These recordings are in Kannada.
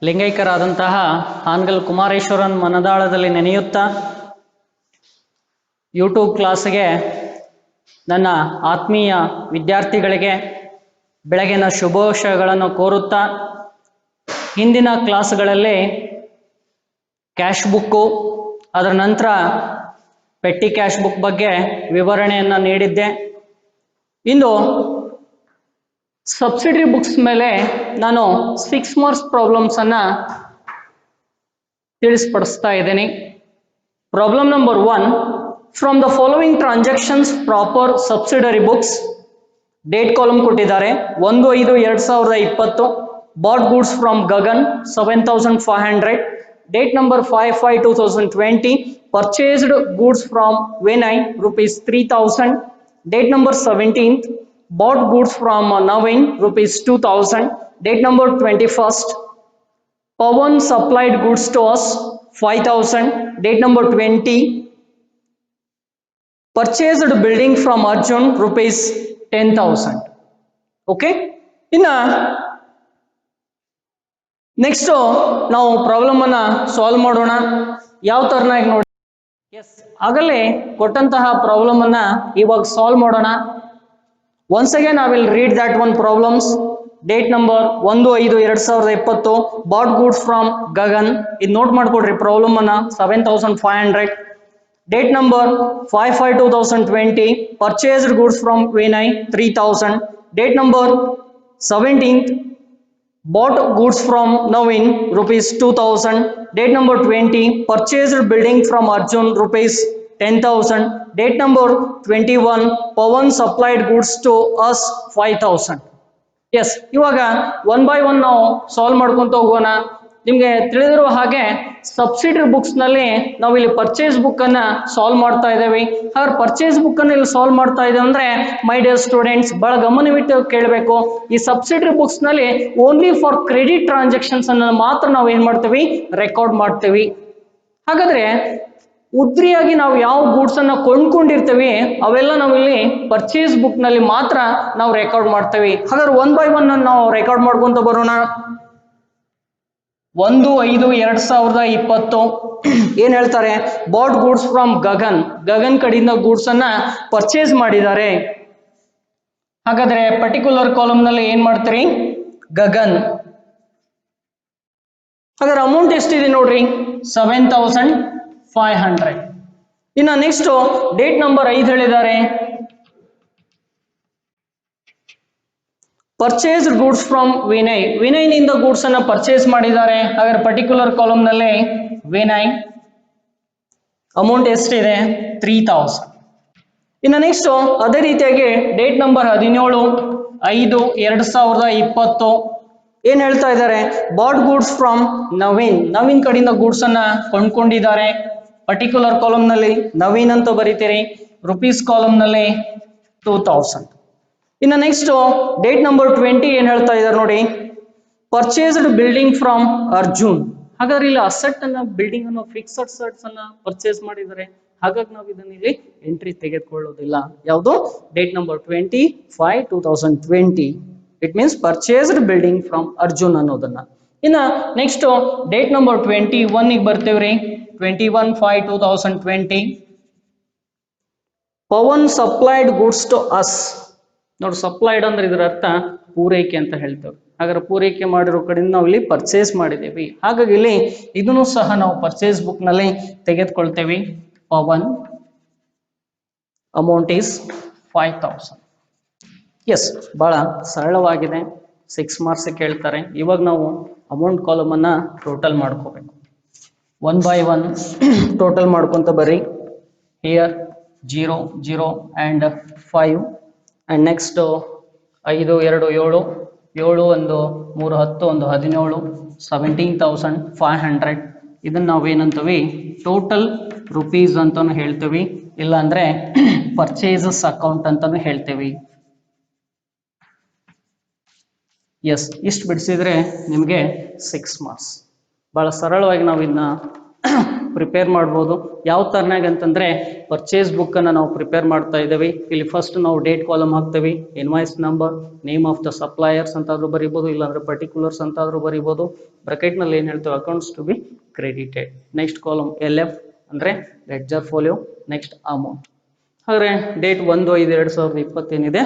ಲಿಂಗೈಕ್ಯರಾದಂತಹ ಹಾನಗಲ್ ಕುಮಾರೇಶ್ವರನ್ ಮನದಾಳದಲ್ಲಿ ನೆನೆಯುತ್ತಾ ಯೂಟ್ಯೂಬ್ ಕ್ಲಾಸ್ಗೆ ನನ್ನ ಆತ್ಮೀಯ ವಿದ್ಯಾರ್ಥಿಗಳಿಗೆ ಬೆಳಗಿನ ಶುಭೋಶಯಗಳನ್ನು ಕೋರುತ್ತಾ, ಹಿಂದಿನ ಕ್ಲಾಸ್ಗಳಲ್ಲಿ ಕ್ಯಾಶ್ ಬುಕ್ಕು, ಅದರ ನಂತರ ಪೆಟ್ಟಿ ಕ್ಯಾಶ್ ಬುಕ್ ಬಗ್ಗೆ ವಿವರಣೆಯನ್ನು ನೀಡಿದ್ದೆ. ಇಂದು ಸಬ್ಸಿಡರಿ ಬುಕ್ಸ್ ಮೇಲೆ ನಾನು 6 ಮಾರ್ಕ್ಸ್ ಪ್ರಾಬ್ಲಮ್ಸನ್ನು ತಿಳಿಸ್ಪಡಿಸ್ತಾ ಇದ್ದೀನಿ. Problem number 1, from the following transactions proper subsidiary books. Date column ಕೊಟ್ಟಿದ್ದಾರೆ. 1/5/2020 bought goods from Gagan 7500. Date number 5/5/2020 purchased goods from Vinay ₹3000. Date number 17th, bought goods from Navin ₹2000. Date number 21st, Pawan supplied goods to us 5000. Date number 20, purchased building from Arjun ₹10,000. Okay, next ನಾವು ಪ್ರಾಬ್ಲಮ್ ಅನ್ನ ಸಾಲ್ವ್ ಮಾಡೋಣ. ಯಾವ ತರನಾಗಿ ನೋಡಿ, ಎಸ್ ಆಗಲೇ ಕೊಟ್ಟಂತಹ ಪ್ರಾಬ್ಲಮ್ ಅನ್ನ ಇವಾಗ ಸಾಲ್ವ್ ಮಾಡೋಣ. Once again I will read that one problems. Date number 1/5/2020 bought goods from Gagan. ಇದು ನೋಟ್ ಮಾಡ್ಕೊಡ್ರಿ ಪ್ರಾಬ್ಲಮ್ ಅನ್ನ. 7500. Date number 5/5/2020 purchased goods from Vinay 3000. Date number 17th, bought goods from Navin ₹2000. Date number 20, purchased building from Arjun ₹10,000. Date number 21, Pawan supplied goods to us 5000. S, ಇವಾಗ ಒನ್ ಬೈ ಒನ್ ನಾವು ಸಾಲ್ವ್ ಮಾಡ್ಕೊಂತ ಹೋಗೋಣ. ನಿಮ್ಗೆ ತಿಳಿದಿರುವ ಹಾಗೆ ಸಬ್ಸಿಡರಿ ಬುಕ್ಸ್ ನಲ್ಲಿ ನಾವು ಇಲ್ಲಿ ಪರ್ಚೇಸ್ ಬುಕ್ ಅನ್ನ ಸಾಲ್ವ್ ಮಾಡ್ತಾ ಇದ್ದೇವೆ. ಹಾಗಾದ್ರೆ ಪರ್ಚೇಸ್ ಬುಕ್ ಅನ್ನ ಇಲ್ಲಿ ಸಾಲ್ವ್ ಮಾಡ್ತಾ ಇದ್ದೇವೆ ಅಂದ್ರೆ ಮೈ ಡಿಯರ್ ಸ್ಟೂಡೆಂಟ್ಸ್ ಬಹಳ ಗಮನವಿಟ್ಟು ಕೇಳಬೇಕು. ಈ ಸಬ್ಸಿಡರಿ ಬುಕ್ಸ್ ನಲ್ಲಿ ಓನ್ಲಿ ಫಾರ್ ಕ್ರೆಡಿಟ್ ಟ್ರಾನ್ಸಾಕ್ಷನ್ಸ್ ಅನ್ನ ಮಾತ್ರ ನಾವು ಏನ್ ಮಾಡ್ತೀವಿ, ರೆಕಾರ್ಡ್ ಮಾಡ್ತೀವಿ. ಹಾಗಾದ್ರೆ ಉದ್ರಿಯಾಗಿ ನಾವು ಯಾವ ಗೂಡ್ಸ್ ಅನ್ನ ಕೊಂಡ್ಕೊಂಡಿರ್ತೀವಿ ಅವೆಲ್ಲ ನಾವು ಇಲ್ಲಿ ಪರ್ಚೇಸ್ ಬುಕ್ ನಲ್ಲಿ ಮಾತ್ರ ನಾವು ರೆಕಾರ್ಡ್ ಮಾಡ್ತೇವೆ. ಹಾಗಾದ್ರೆ ಒನ್ ಬೈ ಒನ್ ನಾವು ರೆಕಾರ್ಡ್ ಮಾಡ್ಕೊಂತ ಬರೋಣ. 1/5/2020 ಏನ್ ಹೇಳ್ತಾರೆ, bought goods from Gagan. Gagan ಕಡೆಯಿಂದ ಗೂಡ್ಸ್ ಅನ್ನ ಪರ್ಚೇಸ್ ಮಾಡಿದ್ದಾರೆ. ಹಾಗಾದ್ರೆ ಪರ್ಟಿಕ್ಯುಲರ್ ಕಾಲಮ್ ನಲ್ಲಿ ಏನ್ ಮಾಡ್ತೀರಿ, ಗಗನ್. ಹಾಗಾದ್ರೆ ಅಮೌಂಟ್ ಎಷ್ಟಿದೆ ನೋಡ್ರಿ, 7500. ಇನ್ನು ನೆಕ್ಸ್ಟ್ ಡೇಟ್ ನಂಬರ್ 5 ಹೇಳಿದ್ದಾರೆ, ಪರ್ಚೇಸ್ಡ್ ಗೂಡ್ಸ್ ಫ್ರಮ್ ವಿನಯ್. ವಿನಯ್ನಿಂದ ಗೂಡ್ಸ್ ಅನ್ನ ಪರ್ಚೇಸ್ ಮಾಡಿದ್ದಾರೆ. ಹಾಗಾದ್ರೆ ಪರ್ಟಿಕ್ಯುಲರ್ ಕಾಲಮ್ ನಲ್ಲಿ ವಿನಯ್ ಅಮೌಂಟ್ ಎಷ್ಟಿದೆ, 3000. ಇನ್ನು ನೆಕ್ಸ್ಟ್ ಅದೇ ರೀತಿಯಾಗಿ ಡೇಟ್ ನಂಬರ್ 17/5/2020 ಏನ್ ಹೇಳ್ತಾ ಇದ್ದಾರೆ, bought goods from Naveen. Naveen ಕಡೆಯಿಂದ ಗೂಡ್ಸ್ ಅನ್ನ ಕೊಂಡ್ಕೊಂಡಿದ್ದಾರೆ. ಪರ್ಟಿಕ್ಯುಲರ್ ಕಾಲಮ್ ನಲ್ಲಿ ನವೀನ್ ಅಂತ ಬರೀತೀರಿ. ರುಪೀಸ್ ಕಾಲಮ್ ನಲ್ಲಿ 2000. ಇನ್ನು ನೆಕ್ಸ್ಟ್ ಡೇಟ್ ನಂಬರ್ 20 ಏನ್ ಹೇಳ್ತಾ ಇದ್ದಾರೆ ನೋಡಿ, ಪರ್ಚೇಸ್ಡ್ ಬಿಲ್ಡಿಂಗ್ ಫ್ರಮ್ ಅರ್ಜುನ್. ಹಾಗಾದ್ರೆ ಇಲ್ಲಿ ಅಸೆಟ್ ಅನ್ನ, ಬಿಲ್ಡಿಂಗ್ ಅನ್ನು, ಫಿಕ್ಸ್ಡ್ ಅಸೆಟ್ಸ್ ಅನ್ನ ಪರ್ಚೇಸ್ ಮಾಡಿದ್ದಾರೆ. ಹಾಗಾಗಿ ನಾವು ಇದನ್ನ ಇಲ್ಲಿ ಎಂಟ್ರಿ ತೆಗೆದುಕೊಳ್ಳೋದಿಲ್ಲ. ಯಾವುದು, date number 25/2020. It means purchased building from Arjun ಅನ್ನೋದನ್ನ. ಇನ್ನ ನೆಕ್ಸ್ಟ್ ಡೇಟ್ ನಂಬರ್ 21 ಬರ್ತೇವ್ರಿ. 21/5/2020 Pavan supplied goods to us. ನೋಡಿ, ಸಪ್ಲೈಡ್ ಅಂದ್ರೆ ಇದರ ಅರ್ಥ ಪೂರೈಕೆ ಅಂತ ಹೇಳ್ತೇವೆ. ಹಾಗಾದ್ರೆ ಪೂರೈಕೆ ಮಾಡಿರೋ ಕಡೆಯಿಂದ ನಾವು ಇಲ್ಲಿ ಪರ್ಚೇಸ್ ಮಾಡಿದ್ದೇವೆ. ಹಾಗಾಗಿ ಇಲ್ಲಿ ಇದನ್ನು ಸಹ ನಾವು ಪರ್ಚೇಸ್ ಬುಕ್ ನಲ್ಲಿ ತೆಗೆದುಕೊಳ್ತೇವೆ. Pavan amount is 5000. ಎಸ್, ಬಹಳ ಸರಳವಾಗಿದೆ. 6 ಮಾರ್ಕ್ಸ್ ಕೇಳ್ತಾರೆ. ಇವಾಗ ನಾವು ಅಮೌಂಟ್ ಕಾಲಮ್ ಅನ್ನ ಟೋಟಲ್ ಮಾಡ್ಕೋಬೇಕು. 1 by 1 ಟೋಟಲ್ ಮಾಡ್ಕೊಂತ ಬರ್ರಿ. Here 0 0 and 5 and next 5 2 7 7 1 3 10 1 17 17,500. ಇದನ್ನ ನಾವೇನಂತೀವಿ, ಟೋಟಲ್ ರುಪೀಸ್ ಅಂತಾನು ಹೇಳ್ತೀವಿ, ಇಲ್ಲ ಅಂದ್ರೆ ಪರ್ಚೇಸಸ್ ಅಕೌಂಟ್ ಅಂತಾನು ಹೇಳ್ತೀವಿ. ಎಸ್, ಇಷ್ಟು ಬಿಡಿಸಿದ್ರೆ ನಿಮಗೆ 6 ಮಾರ್ಕ್ಸ್. ಬಹಳ ಸರಳವಾಗಿ ನಾವು ಇದನ್ನ ಪ್ರಿಪೇರ್ ಮಾಡ್ಬೋದು. ಯಾವ ತರನಾಗ ಅಂತಂದ್ರೆ ಪರ್ಚೇಸ್ ಬುಕ್ ಅನ್ನ ನಾವು ಪ್ರಿಪೇರ್ ಮಾಡ್ತಾ ಇದ್ದೀವಿ. ಇಲ್ಲಿ ಫಸ್ಟ್ ನಾವು ಡೇಟ್ ಕಾಲಮ್ ಹಾಕ್ತೇವೆ, invoice number, name of the suppliers ಅಂತಾದ್ರೂ ಬರಿಬೋದು, ಇಲ್ಲಾಂದ್ರೆ ಪರ್ಟಿಕ್ಯುಲರ್ಸ್ ಅಂತಾದ್ರೂ ಬರಿಬೋದು. ಬ್ರಾಕೆಟ್ ನಲ್ಲಿ ಏನ್ ಹೇಳ್ತೇವೆ, accounts to be credited. Next column LF ಅಂದ್ರೆ ಲೆಡ್ಜರ್ ಫೋಲಿಯೋ. Next amount. ಹಾಗಾದ್ರೆ ಡೇಟ್ 1/5/2020 ಏನಿದೆ,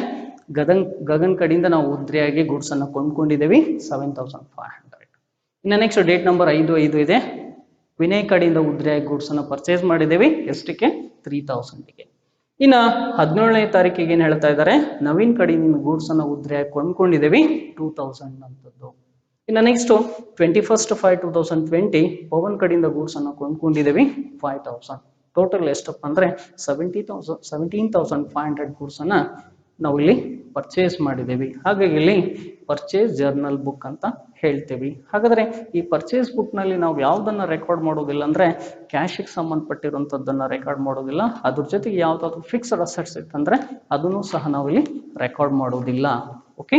ಗಗನ್ ಕಡೆಯಿಂದ ನಾವು ಉದ್ರಿಯಾಗಿ ಗೂಡ್ಸ್ ಅನ್ನು ಕೊಂಡ್ಕೊಂಡಿದ್ದೇವೆ 7500. ಇನ್ನು ನೆಕ್ಸ್ಟ್ ಡೇಟ್ ನಂಬರ್ 5/5 ಇದೆ, ವಿನಯ್ ಕಡೆಯಿಂದ ಉದ್ರಿಯಾಗಿ ಗೂಡ್ಸ್ ಅನ್ನು ಪರ್ಚೇಸ್ ಮಾಡಿದ್ದೇವೆ. ಎಷ್ಟಕ್ಕೆ? 3000ಗೆ. ಇನ್ನು 17ನೇ ತಾರೀಕಿಗೆ ಏನ್ ಹೇಳ್ತಾ ಇದ್ದಾರೆ, ನವೀನ್ ಕಡೆಯಿಂದ ಗೂಡ್ಸ್ ಅನ್ನು ಉದ್ರಿಯಾಗಿ ಕೊಂಡ್ಕೊಂಡಿದ್ದೇವೆ 2000 ಅಂತದ್ದು. ಇನ್ನು ನೆಕ್ಸ್ಟ್ 21/5/2020 ಪವನ್ ಕಡೆಯಿಂದ ಗೂಡ್ಸ್ ಅನ್ನು ಕೊಂಡ್ಕೊಂಡಿದ್ದೇವೆ 5000. ಟೋಟಲ್ ಎಷ್ಟಪ್ಪ ಅಂದ್ರೆ 17,500 ಗೂಡ್ಸ್ ಅನ್ನ ನಾವು ಇಲ್ಲಿ ಪರ್ಚೇಸ್ ಮಾಡಿದ್ದೇವೆ. ಹಾಗಾಗಿ ಇಲ್ಲಿ ಪರ್ಚೇಸ್ ಜರ್ನಲ್ ಬುಕ್ ಅಂತ ಹೇಳ್ತೇವೆ. ಹಾಗಾದ್ರೆ ಈ ಪರ್ಚೇಸ್ ಬುಕ್ ನಲ್ಲಿ ನಾವು ಯಾವ್ದನ್ನ ರೆಕಾರ್ಡ್ ಮಾಡೋದಿಲ್ಲ ಅಂದ್ರೆ ಕ್ಯಾಶಿಗೆ ಸಂಬಂಧಪಟ್ಟಿರುವಂತದ್ದನ್ನ ರೆಕಾರ್ಡ್ ಮಾಡೋದಿಲ್ಲ. ಅದ್ರ ಜೊತೆಗೆ ಯಾವ್ದಾದ್ರು ಫಿಕ್ಸ್ಡ್ ಅಸೆಟ್ಸ್ ಇತ್ತಂದ್ರೆ ಅದನ್ನು ಸಹ ನಾವು ಇಲ್ಲಿ ರೆಕಾರ್ಡ್ ಮಾಡೋದಿಲ್ಲ. ಓಕೆ,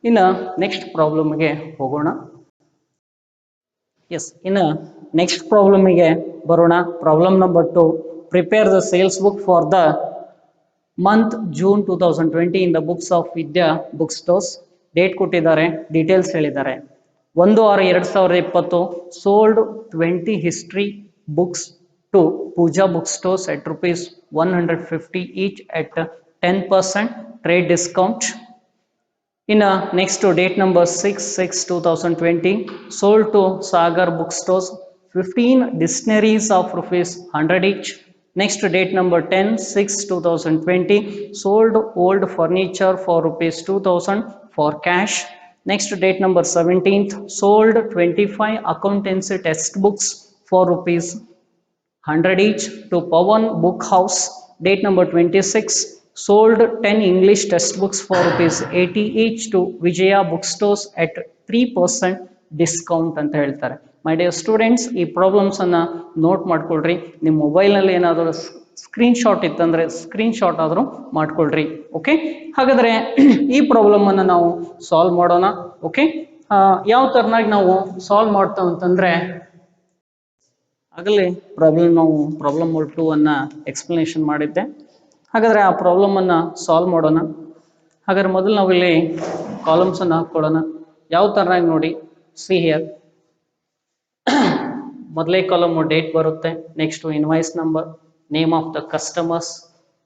ಇನ್ನ ನೆಕ್ಸ್ಟ್ ಪ್ರಾಬ್ಲಮ್ಗೆ ಹೋಗೋಣ. ಎಸ್, ಇನ್ನು ನೆಕ್ಸ್ಟ್ ಪ್ರಾಬ್ಲಮ್ಗೆ ಬರೋಣ. Problem number 2, prepare the sales book for the month June 2020 in the books of Vidya book stores. Date ಕೊಟ್ಟಿದ್ದಾರೆ, ಡೀಟೇಲ್ಸ್ ಹೇಳಿದ್ದಾರೆ. 1/6/2020 sold 20 history books to Pooja book stores at ₹150 each at 10% trade discount. In next date number 6/6/2020 sold to Sagar bookstores 15 dictionaries of ₹100 each. Next date number 10/6/2020 sold old furniture for ₹2000 for cash. Next date number 17th sold 25 accountancy textbooks for ₹100 each to Pawan Book House. Date number 26 sold 10 English textbooks for ₹80 each to Vijaya bookstores at 3% discount ಅಂತ ಹೇಳ್ತಾರೆ. ಮೈ ಡಿಯರ್ ಸ್ಟೂಡೆಂಟ್ಸ್, ಈ ಪ್ರಾಬ್ಲಮ್ಸ್ ಅನ್ನ ನೋಟ್ ಮಾಡ್ಕೊಳ್ರಿ. ನಿಮ್ಮ ಮೊಬೈಲ್ ನಲ್ಲಿ ಏನಾದರೂ ಸ್ಕ್ರೀನ್ ಶಾಟ್ ಇತ್ತಂದ್ರೆ ಸ್ಕ್ರೀನ್ ಶಾಟ್ ಆದ್ರೂ ಮಾಡ್ಕೊಳ್ರಿ. ಓಕೆ, ಹಾಗಾದ್ರೆ ಈ ಪ್ರಾಬ್ಲಮ್ ಅನ್ನ ನಾವು ಸಾಲ್ವ್ ಮಾಡೋಣ. ಓಕೆ, ಯಾವ ತರನಾಗಿ ನಾವು ಸಾಲ್ವ್ ಮಾಡ್ತಾವ ಅಂತಂದ್ರೆ, ಆಗಲೇ ಪ್ರಾಬ್ಲಮ್ 2 ಅನ್ನ ಎಕ್ಸ್ಪ್ಲನೇಷನ್ ಮಾಡಿದ್ದೆ. ಹಾಗಾದ್ರೆ ಆ ಪ್ರಾಬ್ಲಮ್ ಅನ್ನ ಸಾಲ್ವ್ ಮಾಡೋಣ. ಹಾಗಾದ್ರೆ ಮೊದಲು ನಾವು ಇಲ್ಲಿ ಕಾಲಮ್ಸ್ ಅನ್ನ ಹಾಕೊಳ್ಳೋಣ. ಯಾವ ತರನಾಗಿ ನೋಡಿ, ಸಿ ಹಿಯರ್. ಮೊದಲೇ ಕಾಲಮ್ ಡೇಟ್ ಬರುತ್ತೆ, next invoice number, name of the customers.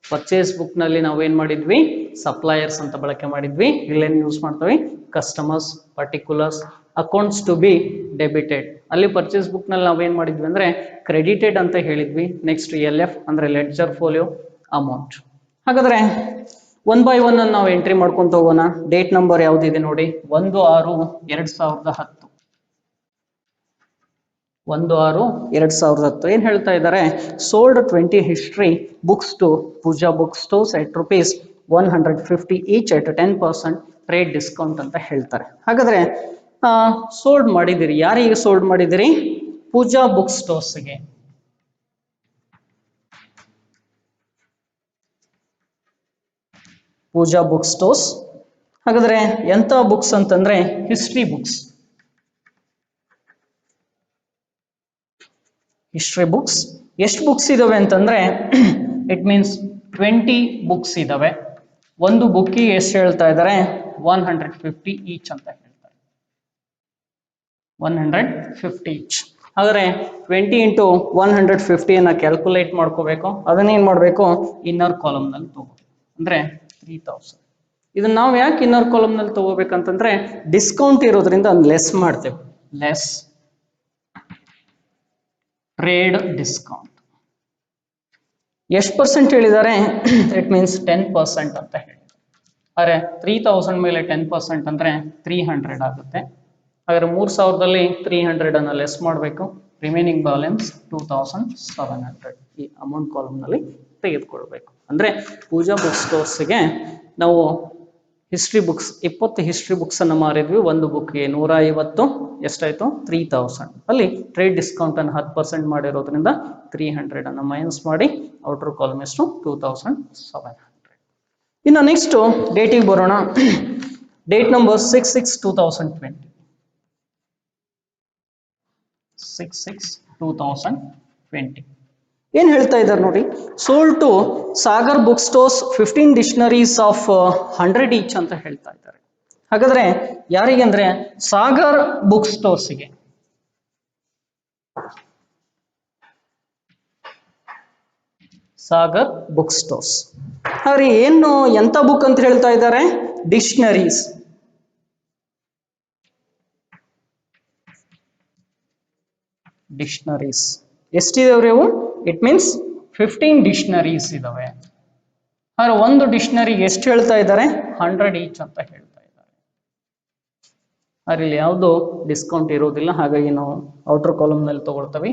Purchase book ನಲ್ಲಿ ನಾವೇನ್ ಮಾಡಿದ್ವಿ, ಸಪ್ಲೈಯರ್ಸ್ ಅಂತ ಬಳಕೆ ಮಾಡಿದ್ವಿ. ಇಲ್ಲೇನು ಯೂಸ್ ಮಾಡ್ತೀವಿ, customers. Particulars, accounts to be debited. ಅಲ್ಲಿ ಪರ್ಚೇಸ್ ಬುಕ್ ನಲ್ಲಿ ನಾವೇನ್ ಮಾಡಿದ್ವಿ ಅಂದ್ರೆ ಕ್ರೆಡಿಟೆಡ್ ಅಂತ ಹೇಳಿದ್ವಿ. ನೆಕ್ಸ್ಟ್ LF ಅಂದ್ರೆ ಲೆಡ್ಜರ್ ಫೋಲಿಯೋ, ಅಮೌಂಟ್. ಹಾಗಾದ್ರೆ 1 by 1 ಅನ್ನು ನಾವು ಎಂಟ್ರಿ ಮಾಡ್ಕೊಂತ ಹೋಗೋಣ. ಡೇಟ್ ನಂಬರ್ ಯಾವ್ದಿದೆ ನೋಡಿ, 1/6/2010. 1/6/2010 ಏನ್ ಹೇಳ್ತಾ ಇದ್ದಾರೆ, sold 20 history books to Pooja book stores at ₹150 each at 10% trade discount ಅಂತ ಹೇಳ್ತಾರೆ. ಹಾಗಾದ್ರೆ ಸೋಲ್ಡ್ ಮಾಡಿದಿರಿ, ಯಾರಿಗೆ ಸೋಲ್ಡ್ ಮಾಡಿದಿರಿ, ಪೂಜಾ ಬುಕ್ ಸ್ಟೋರ್ಸ್ಗೆ. Pooja book stores. ಹಾಗಾದ್ರೆ ಎಂತ ಬುಕ್ಸ್ ಅಂತಂದ್ರೆ ಹಿಸ್ಟ್ರಿ ಬುಕ್ಸ್. ಹಿಸ್ಟ್ರಿ ಬುಕ್ಸ್ ಎಷ್ಟು ಬುಕ್ಸ್ ಇದಾವೆ ಅಂತಂದ್ರೆ ಇಟ್ ಮೀನ್ಸ್ 20 ಬುಕ್ಸ್ ಇದಾವೆ. ಒಂದು ಬುಕ್ಕಿಗೆ ಎಷ್ಟು ಹೇಳ್ತಾ ಇದ್ದಾರೆ, 150 ಈಚ್ ಅಂತ ಹೇಳ್ತಾರೆ. 150 ಈಚ್. ಹಾಗಾದ್ರೆ 20 into 150 ಅನ್ನ ಕ್ಯಾಲ್ಕುಲೇಟ್ ಮಾಡ್ಕೋಬೇಕು. ಅದನ್ನೇನ್ ಮಾಡ್ಬೇಕು, ಇನ್ನರ್ ಕಾಲಮ್ ನಲ್ಲಿ ತಗೋಬೇಕು. ಅಂದ್ರೆ 3000. ಇದನ್ನ ನಾವು ಯಾಕೆ ಇನ್ನರ್ ಕಾಲಮ್ ನಲ್ಲಿ ತಗೋಬೇಕಂತಂದ್ರೆ ಡಿಸ್ಕೌಂಟ್ ಇರೋದ್ರಿಂದ ಲೆಸ್ ಮಾಡ್ತೇವೆ. Less trade discount. ಎಷ್ಟು ಪರ್ಸೆಂಟ್ ಹೇಳಿದ್ದಾರೆ, ಇಟ್ ಮೀನ್ಸ್ 10% ಅಂತ ಹೇಳಿ. ಅರೆ 3000 ಮೇಲೆ 10% ಅಂದ್ರೆ 300 ಆಗುತ್ತೆ. ಹಾಗಾದ್ರೆ 3000ದಲ್ಲಿ 300 ಅನ್ನ ಲೆಸ್ ಮಾಡಬೇಕು. ರಿಮೈನಿಂಗ್ ಬ್ಯಾಲೆನ್ಸ್ 2700 ಈ ಅಮೌಂಟ್ ಕಾಲಮ್ ನಲ್ಲಿ ತೆಗೆದುಕೊಳ್ಬೇಕು. ಅಂದ್ರೆ ಪೂಜಾ ಬುಕ್ ಸ್ಟೋರ್ಸ್ಗೆ ನಾವು ಹಿಸ್ಟ್ರಿ ಬುಕ್ಸ್ 20 ಹಿಸ್ಟ್ರಿ ಬುಕ್ಸ್ ಅನ್ನು ಮಾರಿದ್ವಿ. ಒಂದು ಬುಕ್ಗೆ 150, ಎಷ್ಟಾಯ್ತು, 3000. ಅಲ್ಲಿ ಟ್ರೇಡ್ ಡಿಸ್ಕೌಂಟ್ ಅನ್ನು 10% ಮಾಡಿರೋದ್ರಿಂದ 300 ಅನ್ನು ಮೈನಸ್ ಮಾಡಿ ಔಟರ್ ಕಾಲಮ್ ಎಷ್ಟು, 2700. ಇನ್ನು ನೆಕ್ಸ್ಟ್ ಡೇಟಿಗೆ ಬರೋಣ. Date number 6/6/2020. 6/6/2020 20. ಏನ್ ಹೇಳ್ತಾ ಇದ್ದಾರೆ ನೋಡಿ, sold to Sagar book stores 15 dictionaries of 100 each ಅಂತ ಹೇಳ್ತಾ ಇದ್ದಾರೆ. ಹಾಗಾದ್ರೆ ಯಾರಿಗೆ ಅಂದ್ರೆ ಸಾಗರ್ ಬುಕ್ ಸ್ಟೋರ್ಸ್ಗೆ. Sagar book stores. ಹಾಗಾದ್ರೆ ಏನು ಎಂತ ಬುಕ್ ಅಂತ ಹೇಳ್ತಾ ಇದ್ದಾರೆ, ಡಿಕ್ಷನರೀಸ್. ಡಿಕ್ಷನರೀಸ್ ಎಷ್ಟಿದಾವ್ರಿ ಅವು, ಇಟ್ ಮೀನ್ಸ್ 15 ಡಿಕ್ಷನರೀಸ್ ಇದಾವೆ. ಆದ್ರೆ ಒಂದು ಡಿಕ್ಷನರಿಗೆ ಎಷ್ಟು ಹೇಳ್ತಾ ಇದ್ದಾರೆ, 100 ಈಚ್ ಅಂತ ಹೇಳ್ತಾ ಇದ್ದಾರೆ. ಆದ್ರೆ ಇಲ್ಲಿ ಯಾವುದು ಡಿಸ್ಕೌಂಟ್ ಇರೋದಿಲ್ಲ, ಹಾಗಾಗಿ ನಾವು ಔಟರ್ ಕಾಲಮ್ ನಲ್ಲಿ ತಗೊಳ್ತೇವೆ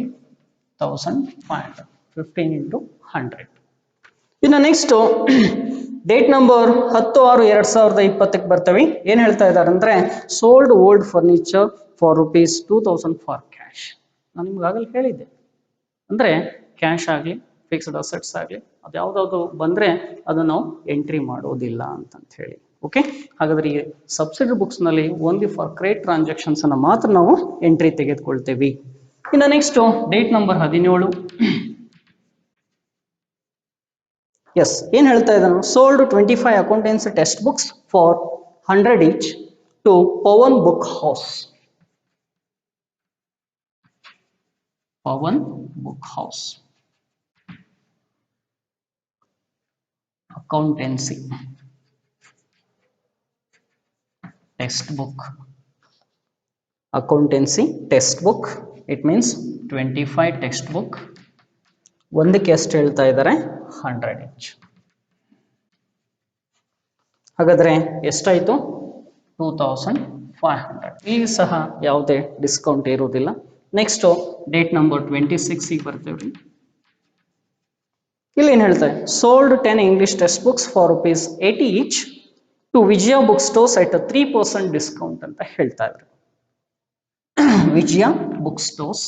1500, 15 into 100. ಇನ್ನು ನೆಕ್ಸ್ಟ್ ಡೇಟ್ ನಂಬರ್ 10/6/2020 ಬರ್ತವೆ. ಏನ್ ಹೇಳ್ತಾ ಇದ್ದಾರೆ ಅಂದ್ರೆ sold old furniture for ₹2000 for cash. ನಾನು ನಿಮ್ಗೆ ಆಗಲೇ ಹೇಳಿದ್ದೆ, ಅಂದ್ರೆ ಕ್ಯಾಶ್ ಆಗಲಿ ಫಿಕ್ಸ್ಡ್ ಅಸೆಟ್ಸ್ ಆಗಲಿ ಅದು ಯಾವ್ದಾದ್ರು ಬಂದ್ರೆ ಅದನ್ನ ನಾವು ಎಂಟ್ರಿ ಮಾಡೋದಿಲ್ಲ ಅಂತ ಹೇಳಿ. ಓಕೆ, ಹಾಗಾದ್ರೆ ಈ ಸಬ್ಸಿಡಿ ಬುಕ್ಸ್ ನಲ್ಲಿ ಓನ್ಲಿ ಫಾರ್ ಕ್ರೆಡಿಟ್ ಟ್ರಾನ್ಸಾಕ್ಷನ್ಸ್ ಅನ್ನ ಮಾತ್ರ ನಾವು ಎಂಟ್ರಿ ತೆಗೆದುಕೊಳ್ತೇವೆ. ಇನ್ನು ನೆಕ್ಸ್ಟ್ ಡೇಟ್ ನಂಬರ್ 17. ಎಸ್, ಏನ್ ಹೇಳ್ತಾ ಇದ್ದಾನು, sold 25 accountancy text books for 100 each to Pavan book house. Pavan book house accountancy textbook. Accountancy textbook, it means 25 textbook. ಒಂದಕ್ಕೆ ಎಷ್ಟು ಹೇಳ್ತಾ ಇದ್ದಾರೆ, 100 each. ಹಾಗಾದ್ರೆ ಎಷ್ಟಾಯ್ತು, 2500. ಇಲ್ಲಿ ಸಹ ಯಾವುದೇ ಡಿಸ್ಕೌಂಟ್ ಇರುವುದಿಲ್ಲ. ನೆಕ್ಸ್ಟ್ ಡೇಟ್ ನಂಬರ್ 26 ಬರ್ತೇವ್ರಿ. ಇಲ್ಲಿ ಏನ್ ಹೇಳ್ತಾರೆ, sold 10 English text books for ₹80 each to Vijaya book stores at 3% discount ಅಂತ ಹೇಳ್ತಾ ಇದ್ರು. Vijaya book stores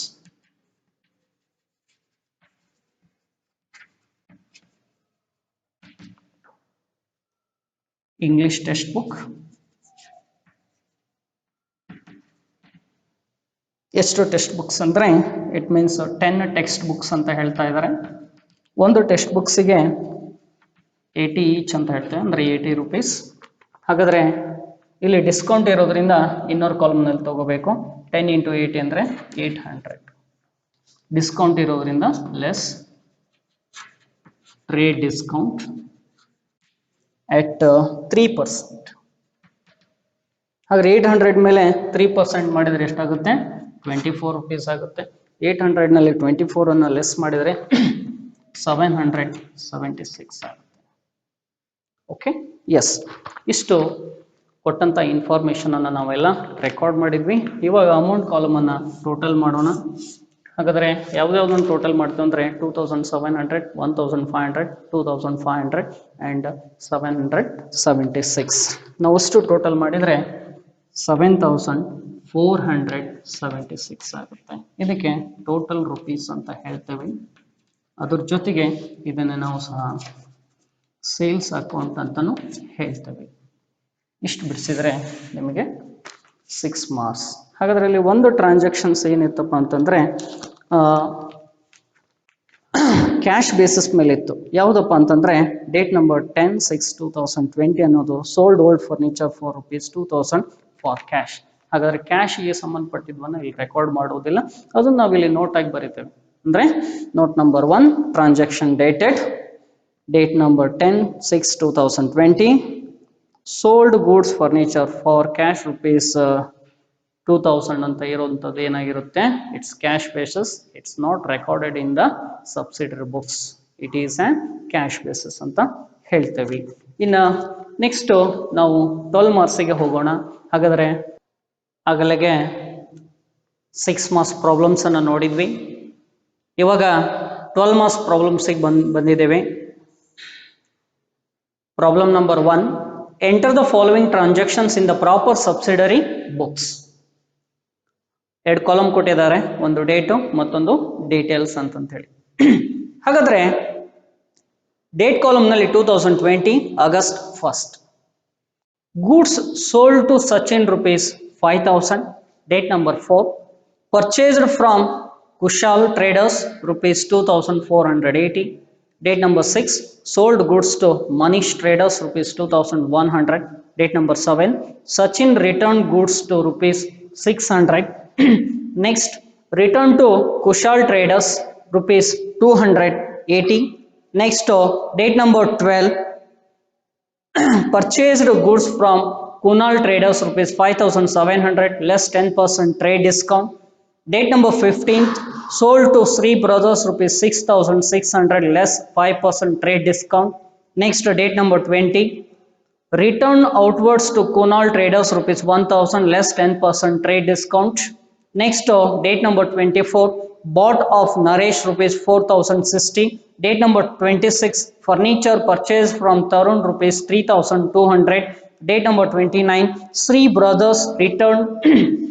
English text book ಎಷ್ಟು ಟೆಕ್ಸ್ಟ್ ಬುಕ್ಸ್ ಅಂದ್ರೆ ಇಟ್ ಮೀನ್ಸ್ 10 ಟೆಕ್ಸ್ಟ್ ಬುಕ್ಸ್ ಅಂತ ಹೇಳ್ತಾ ಇದ್ದಾರೆ. ಒಂದು ಟೆಕ್ಸ್ಟ್ ಬುಕ್ಸಿಗೆ 80 ಈಚ್ ಅಂತ ಹೇಳ್ತೇವೆ, ಅಂದ್ರೆ ₹80. ಹಾಗಾದ್ರೆ ಇಲ್ಲಿ ಡಿಸ್ಕೌಂಟ್ ಇರೋದ್ರಿಂದ ಇನ್ನೊಂದು ಕಾಲಮ್ನಲ್ಲಿ ತಗೋಬೇಕು. 10 into 80 ಅಂದ್ರೆ 800. ಡಿಸ್ಕೌಂಟ್ ಇರೋದ್ರಿಂದ ಲೆಸ್ ಟ್ರೇಡ್ ಡಿಸ್ಕೌಂಟ್ at 3%. ಹಾಗಾದ್ರೆ 800 ಮೇಲೆ 3% ಮಾಡಿದ್ರೆ ಎಷ್ಟಾಗುತ್ತೆ, ₹24 ಆಗುತ್ತೆ. 800 ನಲ್ಲಿ 24 ಅನ್ನು ಲೆಸ್ ಮಾಡಿದರೆ 776 ಆಗುತ್ತೆ. ಓಕೆ, ಎಸ್, ಇಷ್ಟು ಕೊಟ್ಟಂತ ಇನ್ಫಾರ್ಮೇಶನ್ ಅನ್ನು ನಾವೆಲ್ಲ ರೆಕಾರ್ಡ್ ಮಾಡಿದ್ವಿ. ಇವಾಗ ಅಮೌಂಟ್ ಕಾಲಮ್ ಅನ್ನ ಟೋಟಲ್ ಮಾಡೋಣ. ಹಾಗಾದ್ರೆ ಯಾವ್ದಾವ್ದನ್ನು ಟೋಟಲ್ ಮಾಡ್ತೀವಿ ಅಂದ್ರೆ 2700, 1500, 2500 and 776. ನಾವು ಅಷ್ಟು ಟೋಟಲ್ ಮಾಡಿದ್ರೆ 7476 ಆಗುತ್ತೆ. ಇದಕ್ಕೆ ಟೋಟಲ್ ರುಪೀಸ್ ಅಂತ ಹೇಳ್ತೇವೆ. ಅದ್ರ ಜೊತೆಗೆ ಇದನ್ನು ನಾವು ಸಹ ಸೇಲ್ಸ್ ಅಕೌಂಟ್ ಅಂತಾನು ಹೇಳ್ತೇವೆ. ಇಷ್ಟು ಬಿಡಿಸಿದ್ರೆ ನಿಮಗೆ 6 ಮಾರ್ಕ್ಸ್. ಹಾಗಾದ್ರೆ ಇಲ್ಲಿ ಒಂದು ಟ್ರಾನ್ಸಾಕ್ಷನ್ಸ್ ಏನಿತ್ತಪ್ಪ ಅಂತಂದ್ರೆ ಕ್ಯಾಶ್ ಬೇಸಿಸ್ ಮೇಲೆ ಇತ್ತು. ಯಾವುದಪ್ಪ ಅಂತಂದ್ರೆ ಡೇಟ್ ನಂಬರ್ 10/6/2020 ಅನ್ನೋದು sold old furniture for ₹2000 for cash. ಹಾಗಾದ್ರೆ ಕ್ಯಾಶ್ಗೆ ಸಂಬಂಧಪಟ್ಟಿದ್ವನ್ನ ಇಲ್ಲಿ ರೆಕಾರ್ಡ್ ಮಾಡೋದಿಲ್ಲ, ಅದನ್ನ ನಾವಿಲ್ಲಿ ನೋಟ್ ಆಗಿ ಬರೀತೇವೆ. ಅಂದ್ರೆ note number 1, transaction dated date number 10/6/2020 sold goods furniture for cash ₹2000 ಅಂತ ಇರುವಂತದ್ದು ಏನಾಗಿರುತ್ತೆ, it's cash basis, it's not recorded in the subsidiary books, it is on cash basis ಅಂತ ಹೇಳ್ತೇವೆ. ಇನ್ನು ನೆಕ್ಸ್ಟ್ ನಾವು 12 ಮಾರ್ಕ್ಸಿಗೆ ಹೋಗೋಣ. ಹಾಗಾದ್ರೆ ಆಗಲೆಗೆ 6 ಮಾರ್ಕ್ಸ್ ಪ್ರಾಬ್ಲಮ್ಸ್ ಅನ್ನು ನೋಡಿದ್ವಿ. ಇವಾಗ 12 ಮಾರ್ಕ್ಸ್ ಪ್ರಾಬ್ಲಮ್ಸಿಗೆ ಬಂದಿದ್ದೇವೆ. Problem number 1, enter the following transactions in the proper subsidiary books. 2 column ಕೊಟ್ಟಿದ್ದಾರೆ, ಒಂದು ಡೇಟು ಮತ್ತೊಂದು ಡೀಟೇಲ್ಸ್ ಅಂತ ಹೇಳಿ. ಹಾಗಾದ್ರೆ ಡೇಟ್ ಕಾಲಮ್ ನಲ್ಲಿ 2020 August 1st goods sold to Sachin ₹5000. Date number 4 purchased from Kushal Traders rupees 2480. Date number 6, sold goods to Manish Traders rupees 2100. Date number 7, Sachin returned goods to rupees 600. Next, return to Kushal Traders rupees 280. Next, date number 12, purchased goods from Kunal Traders rupees 5700 less 10% trade discount. Date number 15th, sold to Sri Brothers rupees 6600 less 5% trade discount. Next, date number 20, return outwards to Kunal Traders rupees 1000 less 10% trade discount. Next, date number 24, bought of Naresh rupees 4060. Date number 26, furniture purchased from Tarun rupees 3200. Date number 29, Sri Brothers returned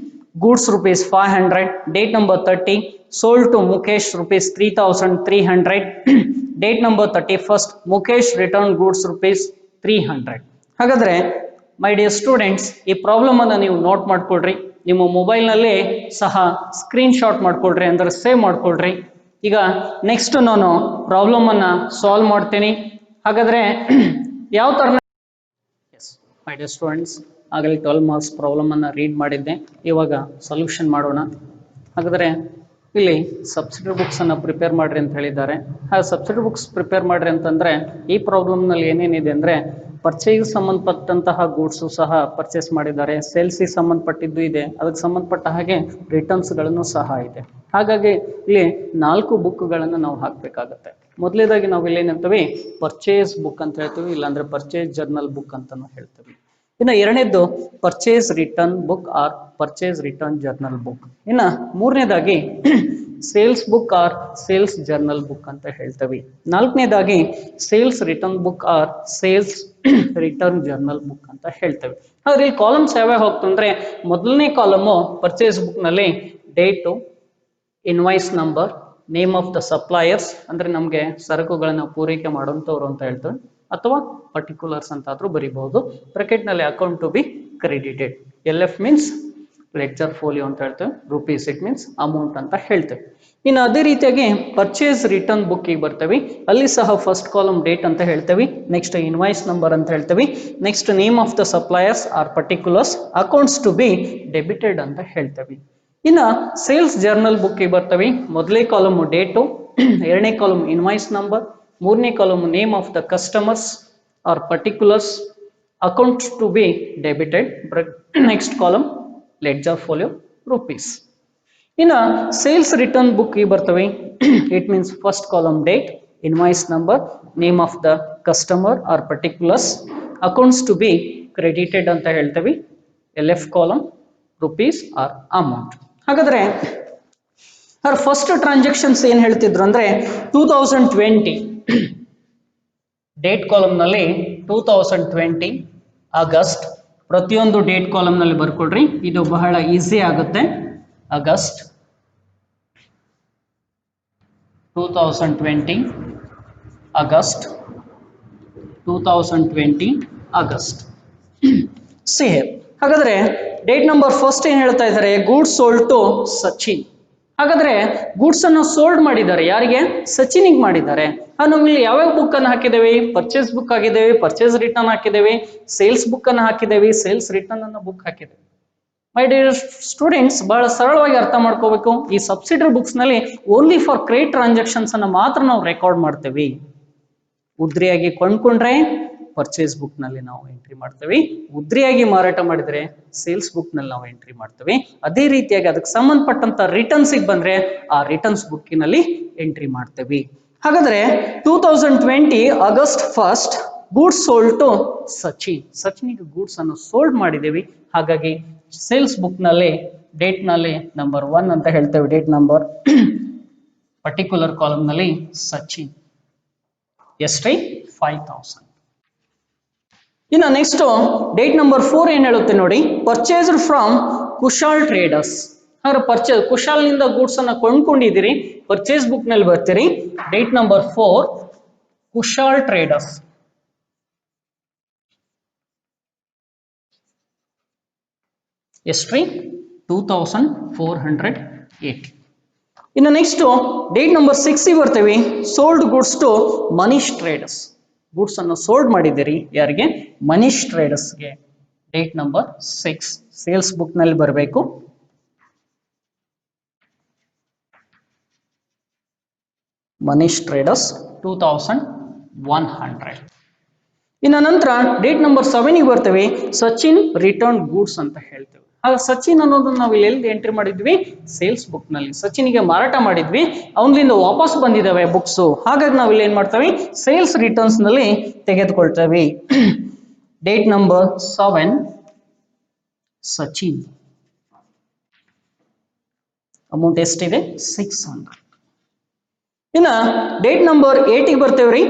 goods rupees 500. Date number 30, sold to Mukesh rupees 3300. Date number 31st, Mukesh returned goods rupees 300. ಹಾಗಾದ್ರೆ ಮೈ ಡಿಯರ್ ಸ್ಟೂಡೆಂಟ್ಸ್, ಈ ಪ್ರಾಬ್ಲಮ್ ಅನ್ನು ನೀವು ನೋಟ್ ಮಾಡ್ಕೊಳ್ರಿ, ನಿಮ್ಮ ಮೊಬೈಲ್ ನಲ್ಲೇ ಸಹ ಸ್ಕ್ರೀನ್ ಶಾಟ್ ಮಾಡ್ಕೊಳ್ರಿ, ಅಂದ್ರೆ ಸೇವ್ ಮಾಡ್ಕೊಳ್ರಿ. ಈಗ ನೆಕ್ಸ್ಟ್ ನಾನು ಪ್ರಾಬ್ಲಮ್ ಅನ್ನ ಸಾಲ್ವ್ ಮಾಡ್ತೀನಿ. ಹಾಗಾದ್ರೆ ಯಾವ ತರ, ಎಸ್ ಮೈ ಡಿಯರ್ ಸ್ಟೂಡೆಂಟ್ಸ್, ಆಗಲೇ 12 ಮಾರ್ಕ್ಸ್ ಪ್ರಾಬ್ಲಮ್ ಅನ್ನ ರೀಡ್ ಮಾಡಿದ್ದೆ, ಇವಾಗ ಸೊಲ್ಯೂಷನ್ ಮಾಡೋಣ. ಹಾಗಾದ್ರೆ ಇಲ್ಲಿ ಸಬ್ಸಿಡಿ ಬುಕ್ಸ್ ಅನ್ನ ಪ್ರಿಪೇರ್ ಮಾಡ್ರಿ ಅಂತ ಹೇಳಿದ್ದಾರೆ. ಸಬ್ಸಿಡಿ ಬುಕ್ಸ್ ಪ್ರಿಪೇರ್ ಮಾಡ್ರಿ ಅಂತಂದ್ರೆ ಈ ಪ್ರಾಬ್ಲಮ್ ನಲ್ಲಿ ಏನೇನಿದೆ ಅಂದ್ರೆ ಪರ್ಚೇಸ್ ಸಂಬಂಧಪಟ್ಟಂತಹ ಗೂಡ್ಸು ಸಹ ಪರ್ಚೇಸ್ ಮಾಡಿದ್ದಾರೆ, ಸೇಲ್ಸ್ಗೆ ಸಂಬಂಧಪಟ್ಟಿದ್ದು ಇದೆ, ಅದಕ್ಕೆ ಸಂಬಂಧಪಟ್ಟ ಹಾಗೆ ರಿಟರ್ನ್ಸ್ ಗಳನ್ನು ಸಹ ಇದೆ. ಹಾಗಾಗಿ ಇಲ್ಲಿ 4 ಬುಕ್ಗಳನ್ನು ನಾವು ಹಾಕಬೇಕಾಗತ್ತೆ. ಮೊದಲೇದಾಗಿ ನಾವು ಇಲ್ಲಿ ಏನಂತೀವಿ, ಪರ್ಚೇಸ್ ಬುಕ್ ಅಂತ ಹೇಳ್ತೀವಿ, ಇಲ್ಲಾಂದ್ರೆ ಪರ್ಚೇಸ್ ಜರ್ನಲ್ ಬುಕ್ ಅಂತಾನು ಹೇಳ್ತೀವಿ. ಇನ್ನು ಎರಡನೇದ್ದು purchase return book or purchase return journal book. ಇನ್ನ ಮೂರನೇದಾಗಿ sales book or sales journal book ಅಂತ ಹೇಳ್ತೀವಿ. ನಾಲ್ಕನೇದಾಗಿ sales return book or sales return journal book ಅಂತ ಹೇಳ್ತೇವೆ. ಆದ್ರೆ ಈ ಕಾಲಮ್ಸ್ ಯಾವ್ಯಾವ ಹೋಗ್ತಂದ್ರೆ, ಮೊದಲನೇ ಕಾಲಮು ಪರ್ಚೇಸ್ ಬುಕ್ ನಲ್ಲಿ date, invoice number, name of the suppliers, ಅಂದ್ರೆ ನಮ್ಗೆ ಸರಕುಗಳನ್ನ ಪೂರೈಕೆ ಮಾಡುವಂತವ್ರು ಅಂತ ಹೇಳ್ತೇವೆ, ಅಥವಾ ಪರ್ಟಿಕ್ಯುಲರ್ಸ್ ಅಂತಾದ್ರೂ ಬರೀಬಹುದು. ಬ್ರಾಕೆಟ್ ನಲ್ಲಿ account to be credited. LF means ledger folio ಅಂತ ಹೇಳ್ತೇವೆ, ರುಪೀಸ್ ಇಟ್ ಮೀನ್ಸ್ ಅಮೌಂಟ್ ಅಂತ ಹೇಳ್ತೇವೆ. ಇನ್ನು ಅದೇ ರೀತಿಯಾಗಿ ಪರ್ಚೇಸ್ ರಿಟರ್ನ್ ಬುಕ್ ಗೆ ಬರ್ತೇವೆ, ಅಲ್ಲಿ ಸಹ ಫಸ್ಟ್ ಕಾಲಮ್ ಡೇಟ್ ಅಂತ ಹೇಳ್ತೇವೆ, ನೆಕ್ಸ್ಟ್ ಇನ್ವಾಯ್ಸ್ ನಂಬರ್ ಅಂತ ಹೇಳ್ತೇವೆ, next name of the suppliers or particulars, accounts to be debited ಅಂತ ಹೇಳ್ತೇವೆ. ಇನ್ನ ಸೇಲ್ಸ್ ಜರ್ನಲ್ ಬುಕ್ ಗೆ ಬರ್ತವೆ, ಮೊದಲೇ ಕಾಲಮ್ ಡೇಟು, ಎರಡನೇ ಕಾಲಮ್ ಇನ್ವಾಯ್ಸ್ ನಂಬರ್, ಮೂರನೇ column name of the customers or particulars, accounts to be debited, next column ledger folio rupees. ಇನ್ನು ಸೇಲ್ಸ್ ರಿಟರ್ನ್ ಬುಕ್ ಬರ್ತವೆ, it means first column date, invoice number, name of the customer or particulars, accounts to be credited ಅಂತ ಹೇಳ್ತೇವೆ, LF column rupees or amount. ಹಾಗಾದ್ರೆ ಅವ್ರ ಫಸ್ಟ್ ಟ್ರಾನ್ಸಾಕ್ಷನ್ಸ್ ಏನ್ ಹೇಳ್ತಿದ್ರು ಅಂದ್ರೆ 2020 ಡೇಟ್ ಕಾಲಮ್ ನಲ್ಲಿ 2020 ಆಗಸ್ಟ್, ಪ್ರತಿಯೊಂದು ಡೇಟ್ ಕಾಲಮ್ ನಲ್ಲಿ ಬರ್ಕೊಳ್ರಿ, ಇದು ಬಹಳ ಈಸಿ ಆಗುತ್ತೆ. August 2020, August 2020, August. ಸೇಮ್. ಹಾಗಾದ್ರೆ ಡೇಟ್ ನಂಬರ್ ಫಸ್ಟ್ ಏನ್ ಹೇಳ್ತಾ ಇದ್ದಾರೆ, ಗೂಡ್ಸ್ ಸೋಲ್ಡ್ ಟು ಸಚಿನ್. ಹಾಗಾದ್ರೆ ಗೂಡ್ಸ್ ಅನ್ನು ಸೋಲ್ಡ್ ಮಾಡಿದ್ದಾರೆ, ಯಾರಿಗೆ? ಸಚಿನಿಗೆ ಮಾಡಿದ್ದಾರೆ. ನಾವು ಇಲ್ಲಿ ಯಾವ್ಯಾವ ಬುಕ್ ಅನ್ನು ಹಾಕಿದ್ದೇವೆ? ಪರ್ಚೇಸ್ ಬುಕ್ ಹಾಕಿದ್ದೇವೆ, ಪರ್ಚೇಸ್ ರಿಟರ್ನ್ ಹಾಕಿದ್ದೇವೆ, ಸೇಲ್ಸ್ ಬುಕ್ ಅನ್ನು ಹಾಕಿದ್ದೇವೆ, ಸೇಲ್ಸ್ ರಿಟರ್ನ್ ಅನ್ನು ಬುಕ್ ಹಾಕಿದ್ದೇವೆ. ಮೈ ಡಿಯರ್ ಸ್ಟೂಡೆಂಟ್ಸ್, ಬಹಳ ಸರಳವಾಗಿ ಅರ್ಥ ಮಾಡ್ಕೋಬೇಕು. ಈ ಸಬ್ಸಿಡರಿ ಬುಕ್ಸ್ ನಲ್ಲಿ ಓನ್ಲಿ ಫಾರ್ ಕ್ರೆಡಿಟ್ ಟ್ರಾನ್ಸಾಕ್ಷನ್ಸ್ ಅನ್ನ ಮಾತ್ರ ನಾವು ರೆಕಾರ್ಡ್ ಮಾಡ್ತೇವೆ. ಉದ್ರಿಯಾಗಿ ಕೊಂಡ್ಕೊಂಡ್ರೆ ಪರ್ಚೇಸ್ ಬುಕ್ ನಲ್ಲಿ ನಾವು ಎಂಟ್ರಿ ಮಾಡ್ತೇವೆ, ಉದ್ರಿಯಾಗಿ ಮಾರಾಟ ಮಾಡಿದ್ರೆ ಸೇಲ್ಸ್ ಬುಕ್ ನಲ್ಲಿ ನಾವು ಎಂಟ್ರಿ ಮಾಡ್ತೇವೆ. ಅದೇ ರೀತಿಯಾಗಿ ಅದಕ್ಕೆ ಸಂಬಂಧಪಟ್ಟಂತ ರಿಟರ್ನ್ಸ್ ಬಂದ್ರೆ ಆ ರಿಟರ್ನ್ಸ್ ಬುಕ್ಕಿನಲ್ಲಿ ಎಂಟ್ರಿ ಮಾಡ್ತೇವೆ. ಹಾಗಾದ್ರೆ 2020 August 1 goods sold to Sachin, ಸಚಿನಿಗೆ ಗೂಡ್ಸ್ ಅನ್ನು ಸೋಲ್ಡ್ ಮಾಡಿದ್ದೇವೆ. ಹಾಗಾಗಿ ಸೇಲ್ಸ್ ಬುಕ್ ನಲ್ಲಿ ಡೇಟ್ ನಲ್ಲಿ ನಂಬರ್ 1 ಅಂತ ಹೇಳ್ತೇವೆ, ಡೇಟ್ ನಂಬರ್, ಪರ್ಟಿಕ್ಯುಲರ್ ಕಾಲಮ್ ನಲ್ಲಿ ಸಚಿನ್, ಎಷ್ಟೇ 5000. ಇನ್ನು ನೆಕ್ಸ್ಟ್ ಡೇಟ್ ನಂಬರ್ 4 ಏನ್ ಹೇಳುತ್ತೆ ನೋಡಿ, ಪರ್ಚೇಸ್ಡ್ ಫ್ರಮ್ ಕುಶಾಲ್ ಟ್ರೇಡರ್ಸ್. ಹಾಗಾದ್ರೆ ಪರ್ಚೇಸ್ ಕುಶಾಲ್ ನಿಂದ ಗೂಡ್ಸ್ ಅನ್ನ ಕೊಂಡ್ಕೊಂಡಿದ್ದೀರಿ, ಪರ್ಚೇಸ್ ಬುಕ್ ನಲ್ಲಿ ಬರ್ತೀರಿ. ಡೇಟ್ ನಂಬರ್ 4 ಕುಶಾಲ್ ಟ್ರೇಡರ್ಸ್, ಎಷ್ಟ್ರಿ 2480. ಇನ್ನು ನೆಕ್ಸ್ಟ್ ಡೇಟ್ ನಂಬರ್ 6 ಬರ್ತೇವೆ, sold goods to Manish traders. Goods ಅನ್ನು ಸೋಲ್ಡ್ ಮಾಡಿದ್ದೀರಿ ಯಾರಿಗೆ? ಮನೀಶ್ ಟ್ರೇಡರ್ಸ್ಗೆ. ಡೇಟ್ ನಂಬರ್ 6 ಸೇಲ್ಸ್ ಬುಕ್ ನಲ್ಲಿ ಬರಬೇಕು. ಮನೀಶ್ ಟ್ರೇಡರ್ಸ್ 2100. ಇನ್ನು ನಂತರ ಡೇಟ್ ನಂಬರ್ 7 ಬರ್ತೇವೆ, ಸಚಿನ್ ರಿಟರ್ನ್ ಗೂಡ್ಸ್ ಅಂತ ಹೇಳ್ತೇವೆ. ಆಗ ಸಚಿನ್ ಅನ್ನೋದನ್ನ ನಾವು ಎಲ್ಲಿ ಎಂಟ್ರಿ ಮಾಡಿದ್ವಿ? ಸೇಲ್ಸ್ ಬುಕ್ ನಲ್ಲಿ. ಸಚಿನ್ಗೆ ಮಾರಾಟ ಮಾಡಿದ್ವಿ, ಅವನಿಂದ ವಾಪಸ್ ಬಂದಿದ್ದಾವೆ ಬುಕ್ಸ್. ಹಾಗಾಗಿ ನಾವು ಇಲ್ಲಿ ಏನ್ ಮಾಡ್ತೇವೆ? ಸೇಲ್ಸ್ ರಿಟರ್ನ್ಸ್ ನಲ್ಲಿ ತೆಗೆದುಕೊಳ್ತೇವೆ. Date number 7 Sachin. ಅಮೌಂಟ್ ಎಷ್ಟಿದೆ? 600. ಇನ್ನ ಡೇಟ್ ನಂಬರ್ 8 ಬರ್ತೇವ್ರಿ,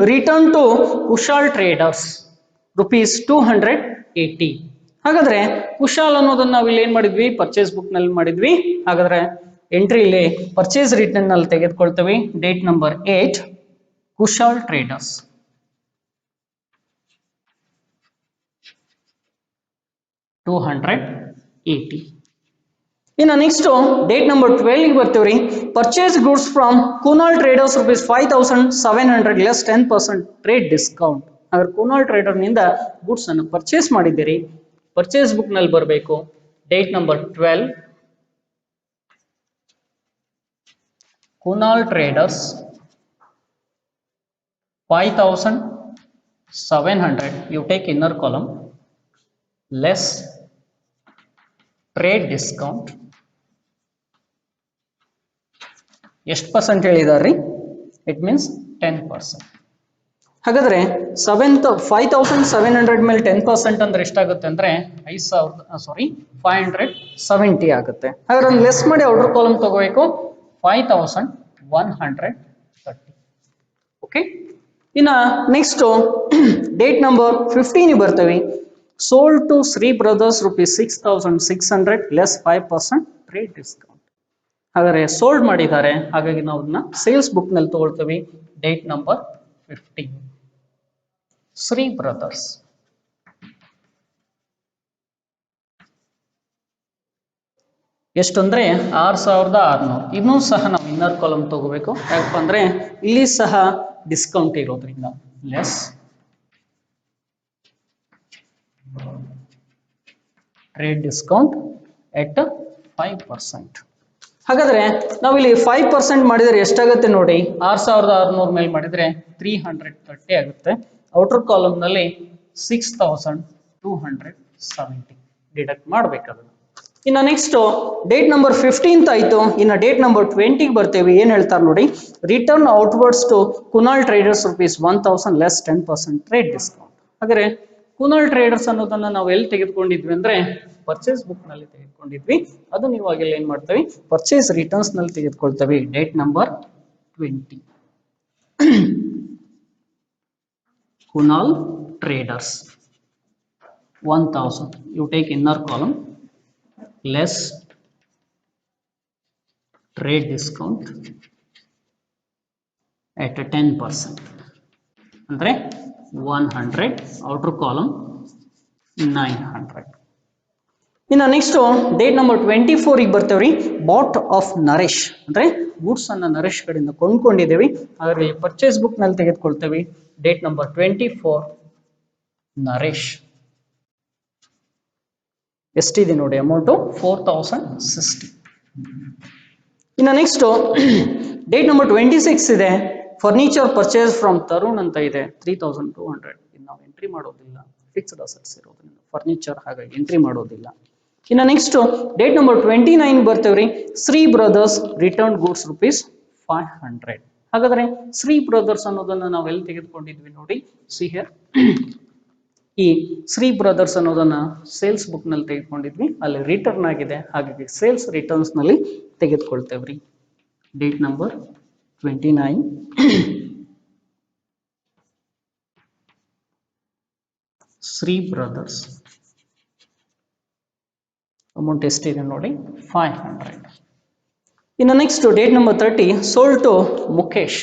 return to Kushal traders rupees 280. ಹಾಗಾದ್ರೆ ಕುಶಾಲ್ ಅನ್ನೋದನ್ನ ನಾವು ಇಲ್ಲಿ ಏನ್ ಮಾಡಿದ್ವಿ? ಪರ್ಚೇಸ್ ಬುಕ್ ನಲ್ಲಿ ಮಾಡಿದ್ವಿ. ಹಾಗಾದ್ರೆ ಎಂಟ್ರಿ ಇಲ್ಲಿ ಪರ್ಚೇಸ್ ರಿಟರ್ನ್ ನಲ್ಲಿ ತೆಗೆದುಕೊಳ್ತೇವೆ. Date number 8 Kushal traders 280. ಇನ್ನು ನೆಕ್ಸ್ಟ್ ಡೇಟ್ ನಂಬರ್ 12 ಬರ್ತೇವ್ರಿ, purchase goods from Kunal traders rupees 5700 less 10% trade discount. ಹಾಗಾದ್ರೆ ಕುನಾಲ್ ಟ್ರೇಡರ್ ನಿಂದ ಗೂಡ್ಸ್ ಅನ್ನು ಪರ್ಚೇಸ್ ಮಾಡಿದ್ದೀರಿ, ಪರ್ಚೇಸ್ ಬುಕ್ ನಲ್ಲಿ ಬರಬೇಕು. Date number 12 Kunal traders 5700, you take inner column, less trade discount. ಎಷ್ಟು ಪರ್ಸೆಂಟ್ ಹೇಳಿದಾರ್ರಿ? It means 10%. ಹಾಗಾದ್ರೆ 5700 ಮೇಲೆ 10% ಅಂದ್ರೆ ಎಷ್ಟಾಗುತ್ತೆ ಅಂದ್ರೆ 570 ಆಗುತ್ತೆ. ಹಾಗಾದ್ರೆ ಒಂದು ಲೆಸ್ ಮಾಡಿ ಔಟರ್ ಕಾಲಮ್ ತಗೋಬೇಕು, 5130. ಓಕೆ. ಇನ್ನ ನೆಕ್ಸ್ಟ್ ಡೇಟ್ ನಂಬರ್ 15 ಬರ್ತೇವೆ, sold to Shri brothers rupees 6600 less 5% trade discount. ಹಾಗಾದ್ರೆ ಸೋಲ್ಡ್ ಮಾಡಿದ್ದಾರೆ, ಹಾಗಾಗಿ ನಾವು ಅದನ್ನ ಸೇಲ್ಸ್ ಬುಕ್ ನಲ್ಲಿ ತಗೊಳ್ತೇವೆ. Date number 15 Shri brothers. ಎಷ್ಟು ಅಂದ್ರೆ 6600. ಇನ್ನೂ ಸಹ ನಾವು ಇನ್ನರ್ ಕಾಲಮ್ ತಗೋಬೇಕು, ಯಾಕಪ್ಪ ಅಂದ್ರೆ ಇಲ್ಲಿ ಸಹ ಡಿಸ್ಕೌಂಟ್ ಇರೋದ್ರಿಂದ. ಲೆಸ್ ಟ್ರೇಡ್ ಡಿಸ್ಕೌಂಟ್ ಎಟ್ 5%. ಹಾಗಾದ್ರೆ ನಾವಿಲ್ಲಿ 5% ಮಾಡಿದ್ರೆ ಎಷ್ಟಾಗುತ್ತೆ ನೋಡಿ? 6600 ಮೇಲೆ ಮಾಡಿದ್ರೆ 330 ಆಗುತ್ತೆ. ಔಟರ್ ಕಾಲಮ್ ನಲ್ಲಿ 6270 ಡಿಡಕ್ಟ್ ಮಾಡ್ಬೇಕಾದ್ರೆ. ಇನ್ನು ನೆಕ್ಸ್ಟ್ ಡೇಟ್ ನಂಬರ್ 15 ಆಯ್ತು. ಇನ್ನು ಡೇಟ್ ನಂಬರ್ 20 ಬರ್ತೇವೆ. ಏನ್ ಹೇಳ್ತಾರೆ ನೋಡಿ, return outwards to Kunal traders rupees 1000 less 10% trade discount. ಹಾಗಾದ್ರೆ ಕುನಾಲ್ ಟ್ರೇಡರ್ಸ್ ಅನ್ನೋದನ್ನ ನಾವು ಎಲ್ಲಿ ತೆಗೆದುಕೊಂಡಿದ್ವಿ ಅಂದ್ರೆ ಪರ್ಚೇಸ್ ಬುಕ್ ನಲ್ಲಿ ತೆಗೆದುಕೊಂಡಿದ್ವಿ. ಅದು ನೀವು ಆಗಲ್ಲ ಏನ್ ಮಾಡ್ತೇವೆ? ಪರ್ಚೇಸ್ ರಿಟರ್ನ್ಸ್ ನಲ್ಲಿ ತೆಗೆದುಕೊಳ್ತೇವೆ. Date number 20 Kunal traders 1000, you take inner column, less trade discount at 10%, ಅಂದ್ರೆ 100, outer column 900. ಇನ್ನು ನೆಕ್ಸ್ಟ್ ಡೇಟ್ ನಂಬರ್ 24 ಬರ್ತೇವ್ರಿ, ಬಾಟ್ ಆಫ್ ನರೇಶ್ ಅಂದ್ರೆ ಗೂಡ್ಸ್ ಅನ್ನ ನರೇಶ್ ಕಡೆಯಿಂದ ಕೊಂಡ್ಕೊಂಡಿದ್ದೇವೆ. ಹಾಗಾಗಿ ಪರ್ಚೇಸ್ ಬುಕ್ ನಲ್ಲಿ ತೆಗೆದುಕೊಳ್ತೇವೆ. Date number 24 Naresh. ಎಷ್ಟಿದೆ ನೋಡಿ ಅಮೌಂಟ್? 4060. ಇನ್ನು ನೆಕ್ಸ್ಟ್ ಡೇಟ್ ನಂಬರ್ 26 ಇದೆ, ಫರ್ನಿಚರ್ ಪರ್ಚೇಸ್ ಫ್ರಮ್ ತರುಣ್ ಅಂತ ಇದೆ, 3200. ನಾವು ಎಂಟ್ರಿ ಮಾಡೋದಿಲ್ಲ, ಫಿಕ್ಸ್ಡ್ ಅಸೆಟ್ಸ್ ಇರೋದ್ರಿಂದ ಫರ್ನಿಚರ್, ಹಾಗಾಗಿ ಎಂಟ್ರಿ ಮಾಡೋದಿಲ್ಲ. ಇನ್ನು ನೆಕ್ಸ್ಟ್ ಡೇಟ್ ನಂಬರ್ 29 ಬರ್ತೇವ್ರಿ, Shri brothers return goods rupees 500. ಹಾಗಾದ್ರೆ ಶ್ರೀ ಬ್ರದರ್ಸ್ ಅನ್ನೋದನ್ನ ನಾವು ಎಲ್ಲಿ ತೆಗೆದುಕೊಂಡಿದ್ವಿ ನೋಡಿ? ಸಿ ಹಿಯರ್, ಈ ಶ್ರೀ ಬ್ರದರ್ಸ್ ಅನ್ನೋದನ್ನ ಸೇಲ್ಸ್ ಬುಕ್ ನಲ್ಲಿ ತೆಗೆದುಕೊಂಡಿದ್ವಿ, ಅಲ್ಲಿ ರಿಟರ್ನ್ ಆಗಿದೆ, ಹಾಗಾಗಿ ಸೇಲ್ಸ್ ರಿಟರ್ನ್ಸ್ ನಲ್ಲಿ ತೆಗೆದುಕೊಳ್ತೇವ್ರಿ. Date number 29 Shri brothers. Amount ಎಷ್ಟಿದೆ ನೋಡಿ? 500. ಇನ್ನು next date number 30 sold to Mukesh.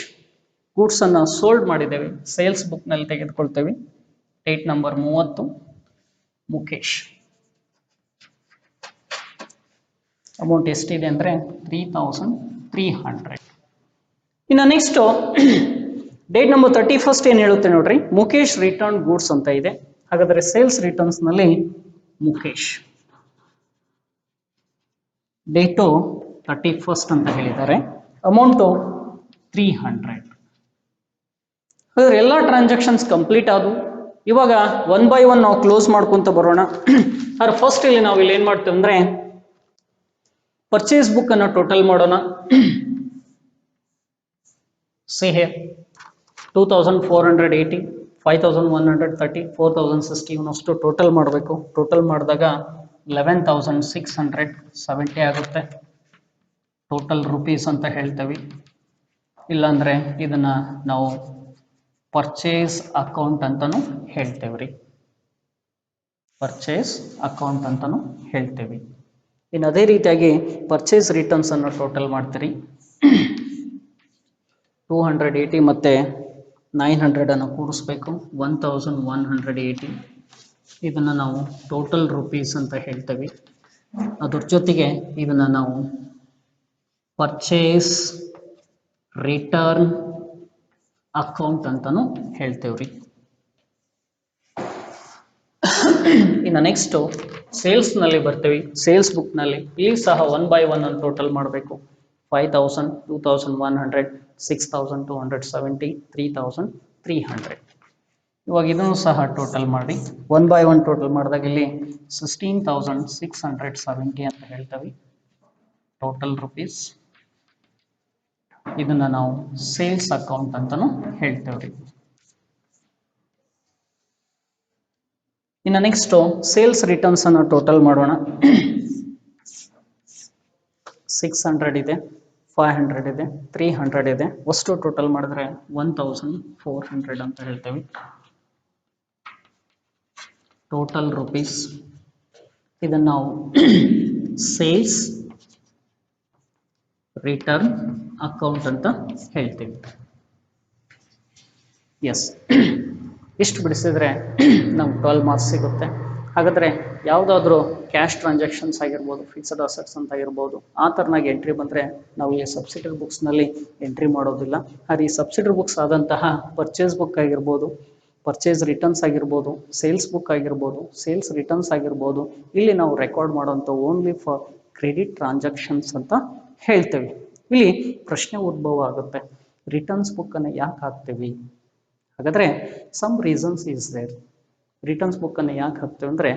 Goods ಅನ್ನ ಸೋಲ್ಡ್ ಮಾಡಿದ್ದೇವೆ, ಸೇಲ್ಸ್ ಬುಕ್ ನಲ್ಲಿ ತೆಗೆದುಕೊಳ್ತೇವೆ. Date number 30 Mukesh. ಅಮೌಂಟ್ ಎಷ್ಟಿದೆ ಅಂದ್ರೆ 3300. 300. ಇನ್ನು ನೆಕ್ಸ್ಟ್ ಡೇಟ್ ನಂಬರ್ 31 ಏನು ಹೇಳುತ್ತೆ ನೋಡ್ರಿ, ಮುಖೇಶ್ ರಿಟರ್ನ್ ಗೂಡ್ಸ್ ಅಂತ ಇದೆ. ಹಾಗಾದ್ರೆ ಸೇಲ್ಸ್ ರಿಟರ್ನ್ಸ್ ನಲ್ಲಿ ಮುಖೇಶ್ ಡೇಟು 31 ಅಂತ ಹೇಳಿದ್ದಾರೆ, ಅಮೌಂಟು 300. ಹಾಗಾದ್ರೆ ಎಲ್ಲ ಟ್ರಾನ್ಸಾಕ್ಷನ್ಸ್ ಕಂಪ್ಲೀಟ್ ಆದವು. ಇವಾಗ 1 by 1 ನಾವು ಕ್ಲೋಸ್ ಮಾಡ್ಕೊಂತ ಬರೋಣ. ಅದ್ರ ಫಸ್ಟ್ ಇಲ್ಲಿ ನಾವು ಇಲ್ಲಿ ಏನ್ ಮಾಡ್ತೇವೆ ಅಂದ್ರೆ ಪರ್ಚೇಸ್ ಬುಕ್ ಅನ್ನ ಟೋಟಲ್ ಮಾಡೋಣ. See here 2480, 5130, 4060 ಇವನಷ್ಟು ಟೋಟಲ್ ಮಾಡಬೇಕು. ಟೋಟಲ್ ಮಾಡಿದಾಗ 11670 ಆಗುತ್ತೆ. ಟೋಟಲ್ ರುಪೀಸ್ ಅಂತ ಹೇಳ್ತೇವೆ. ಇಲ್ಲಾಂದ್ರೆ ಇದನ್ನ ನಾವು ಪರ್ಚೇಸ್ ಅಕೌಂಟ್ ಅಂತಾನು ಹೇಳ್ತೇವ್ರಿ. ಪರ್ಚೇಸ್ ಅಕೌಂಟ್ ಅಂತಾನು ಹೇಳ್ತೇವೆ. ಇನ್ನು ಅದೇ ರೀತಿಯಾಗಿ ಪರ್ಚೇಸ್ ರಿಟರ್ನ್ಸ್ ಅನ್ನು ಟೋಟಲ್ ಮಾಡ್ತೀರಿ. 280 ಮತ್ತೆ 900 ಅನ್ನು ಕೂಡಿಸ್ಬೇಕು, 1180. ಇದನ್ನ ನಾವು ಟೋಟಲ್ ರುಪೀಸ್ ಅಂತ ಹೇಳ್ತೇವೆ. ಅದ್ರ ಜೊತೆಗೆ ಇದನ್ನ ನಾವು ಪರ್ಚೇಸ್ ರಿಟರ್ನ್ ಅಕೌಂಟ್ ಅಂತಾನು ಹೇಳ್ತೇವ್ರಿ. ಇನ್ನು ನೆಕ್ಸ್ಟ್ ಸೇಲ್ಸ್ ನಲ್ಲಿ ಬರ್ತೇವೆ. ಸೇಲ್ಸ್ ಬುಕ್ ನಲ್ಲಿ ಇಲ್ಲಿ ಸಹ 1 by 1 ಅನ್ನು ಟೋಟಲ್ ಮಾಡಬೇಕು. 5000, 2100, 6270, 3300. ಇವಾಗ ಇದನ್ನು ಸಹ ಟೋಟಲ್ ಮಾಡಿ 1 by 1 ಟೋಟಲ್ ಮಾಡಿದಾಗ ಇಲ್ಲಿ 16670 ಅಂತ ಹೇಳ್ತೇವೆ ಟೋಟಲ್ ರುಪೀಸ್. ಇದನ್ನ ನಾವು ಸೇಲ್ಸ್ ಅಕೌಂಟ್ ಅಂತಾನು ಹೇಳ್ತೇವ್ರಿ. ಇನ್ನು ನೆಕ್ಸ್ಟ್ ಸೇಲ್ಸ್ ರಿಟರ್ನ್ಸ್ ಅನ್ನು ಟೋಟಲ್ ಮಾಡೋಣ. 600 ಇದೆ, 500 ಇದೆ, 300 ಇದೆ. ಅಷ್ಟು ಟೋಟಲ್ ಮಾಡಿದ್ರೆ 1400 ಅಂತ ಹೇಳ್ತೇವೆ ಟೋಟಲ್ ರುಪೀಸ್. ಇದನ್ನ ನಾವು ಸೇಲ್ಸ್ ರಿಟರ್ನ್ ಅಕೌಂಟ್ ಅಂತ ಹೇಳ್ತೀವಿ. ಎಸ್, ಇಷ್ಟು ಬಿಡಿಸಿದ್ರೆ ನಮ್ಗೆ 12 ಮಾರ್ಕ್ಸ್ ಸಿಗುತ್ತೆ. ಹಾಗಾದ್ರೆ ಯಾವುದಾದ್ರೂ ಕ್ಯಾಶ್ ಟ್ರಾನ್ಸಾಕ್ಷನ್ಸ್ ಆಗಿರ್ಬೋದು, ಫಿಕ್ಸ್ಡ್ ಅಸೆಟ್ಸ್ ಅಂತ ಆಗಿರ್ಬೋದು, ಆ ಥರನಾಗಿ ಎಂಟ್ರಿ ಬಂದರೆ ನಾವು ಈ ಸಬ್ಸಿಡರಿ ಬುಕ್ಸ್ನಲ್ಲಿ ಎಂಟ್ರಿ ಮಾಡೋದಿಲ್ಲ. ಆದರೆ ಈ ಸಬ್ಸಿಡರಿ ಬುಕ್ಸ್ ಆದಂತಹ ಪರ್ಚೇಸ್ ಬುಕ್ ಆಗಿರ್ಬೋದು, ಪರ್ಚೇಸ್ ರಿಟರ್ನ್ಸ್ ಆಗಿರ್ಬೋದು, ಸೇಲ್ಸ್ ಬುಕ್ ಆಗಿರ್ಬೋದು, ಸೇಲ್ಸ್ ರಿಟರ್ನ್ಸ್ ಆಗಿರ್ಬೋದು, ಇಲ್ಲಿ ನಾವು ರೆಕಾರ್ಡ್ ಮಾಡೋಂಥ ಓನ್ಲಿ ಫಾರ್ ಕ್ರೆಡಿಟ್ ಟ್ರಾನ್ಸಾಕ್ಷನ್ಸ್ ಅಂತ ಹೇಳ್ತೇವೆ. ಇಲ್ಲಿ ಪ್ರಶ್ನೆ ಉದ್ಭವ ಆಗುತ್ತೆ, ರಿಟರ್ನ್ಸ್ ಬುಕ್ಕನ್ನು ಯಾಕೆ ಹಾಕ್ತೇವೆ? ಹಾಗಾದರೆ some reasons is there. Returns ಬುಕ್ಕನ್ನು ಯಾಕೆ ಹಾಕ್ತೇವೆ ಅಂದರೆ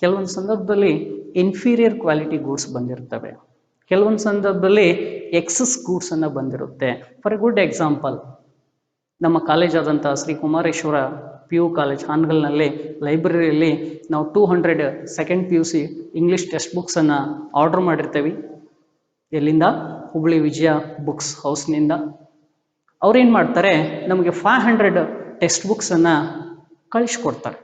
ಕೆಲವೊಂದು ಸಂದರ್ಭದಲ್ಲಿ ಇನ್ಫೀರಿಯರ್ ಕ್ವಾಲಿಟಿ ಗೂಡ್ಸ್ ಬಂದಿರ್ತವೆ, ಕೆಲವೊಂದು ಸಂದರ್ಭದಲ್ಲಿ ಎಕ್ಸಸ್ ಗೂಡ್ಸನ್ನು ಬಂದಿರುತ್ತೆ. ಫಾರ್ ಎ ಗುಡ್ ಎಕ್ಸಾಂಪಲ್, ನಮ್ಮ ಕಾಲೇಜ್ ಆದಂಥ ಶ್ರೀ ಕುಮಾರೇಶ್ವರ PU ಕಾಲೇಜ್ ಹಾನಗಲ್ನಲ್ಲಿ ಲೈಬ್ರರಿಯಲ್ಲಿ ನಾವು 200 ಸೆಕೆಂಡ್ PUC ಇಂಗ್ಲೀಷ್ ಟೆಕ್ಸ್ಟ್ ಬುಕ್ಸನ್ನು ಆರ್ಡರ್ ಮಾಡಿರ್ತೇವೆ. ಎಲ್ಲಿಂದ? ಹುಬ್ಳಿ ವಿಜಯ ಬುಕ್ಸ್ ಹೌಸ್ನಿಂದ. ಅವ್ರೇನು ಮಾಡ್ತಾರೆ, ನಮಗೆ 500 ಟೆಕ್ಸ್ಟ್ ಬುಕ್ಸನ್ನು ಕಳಿಸ್ಕೊಡ್ತಾರೆ.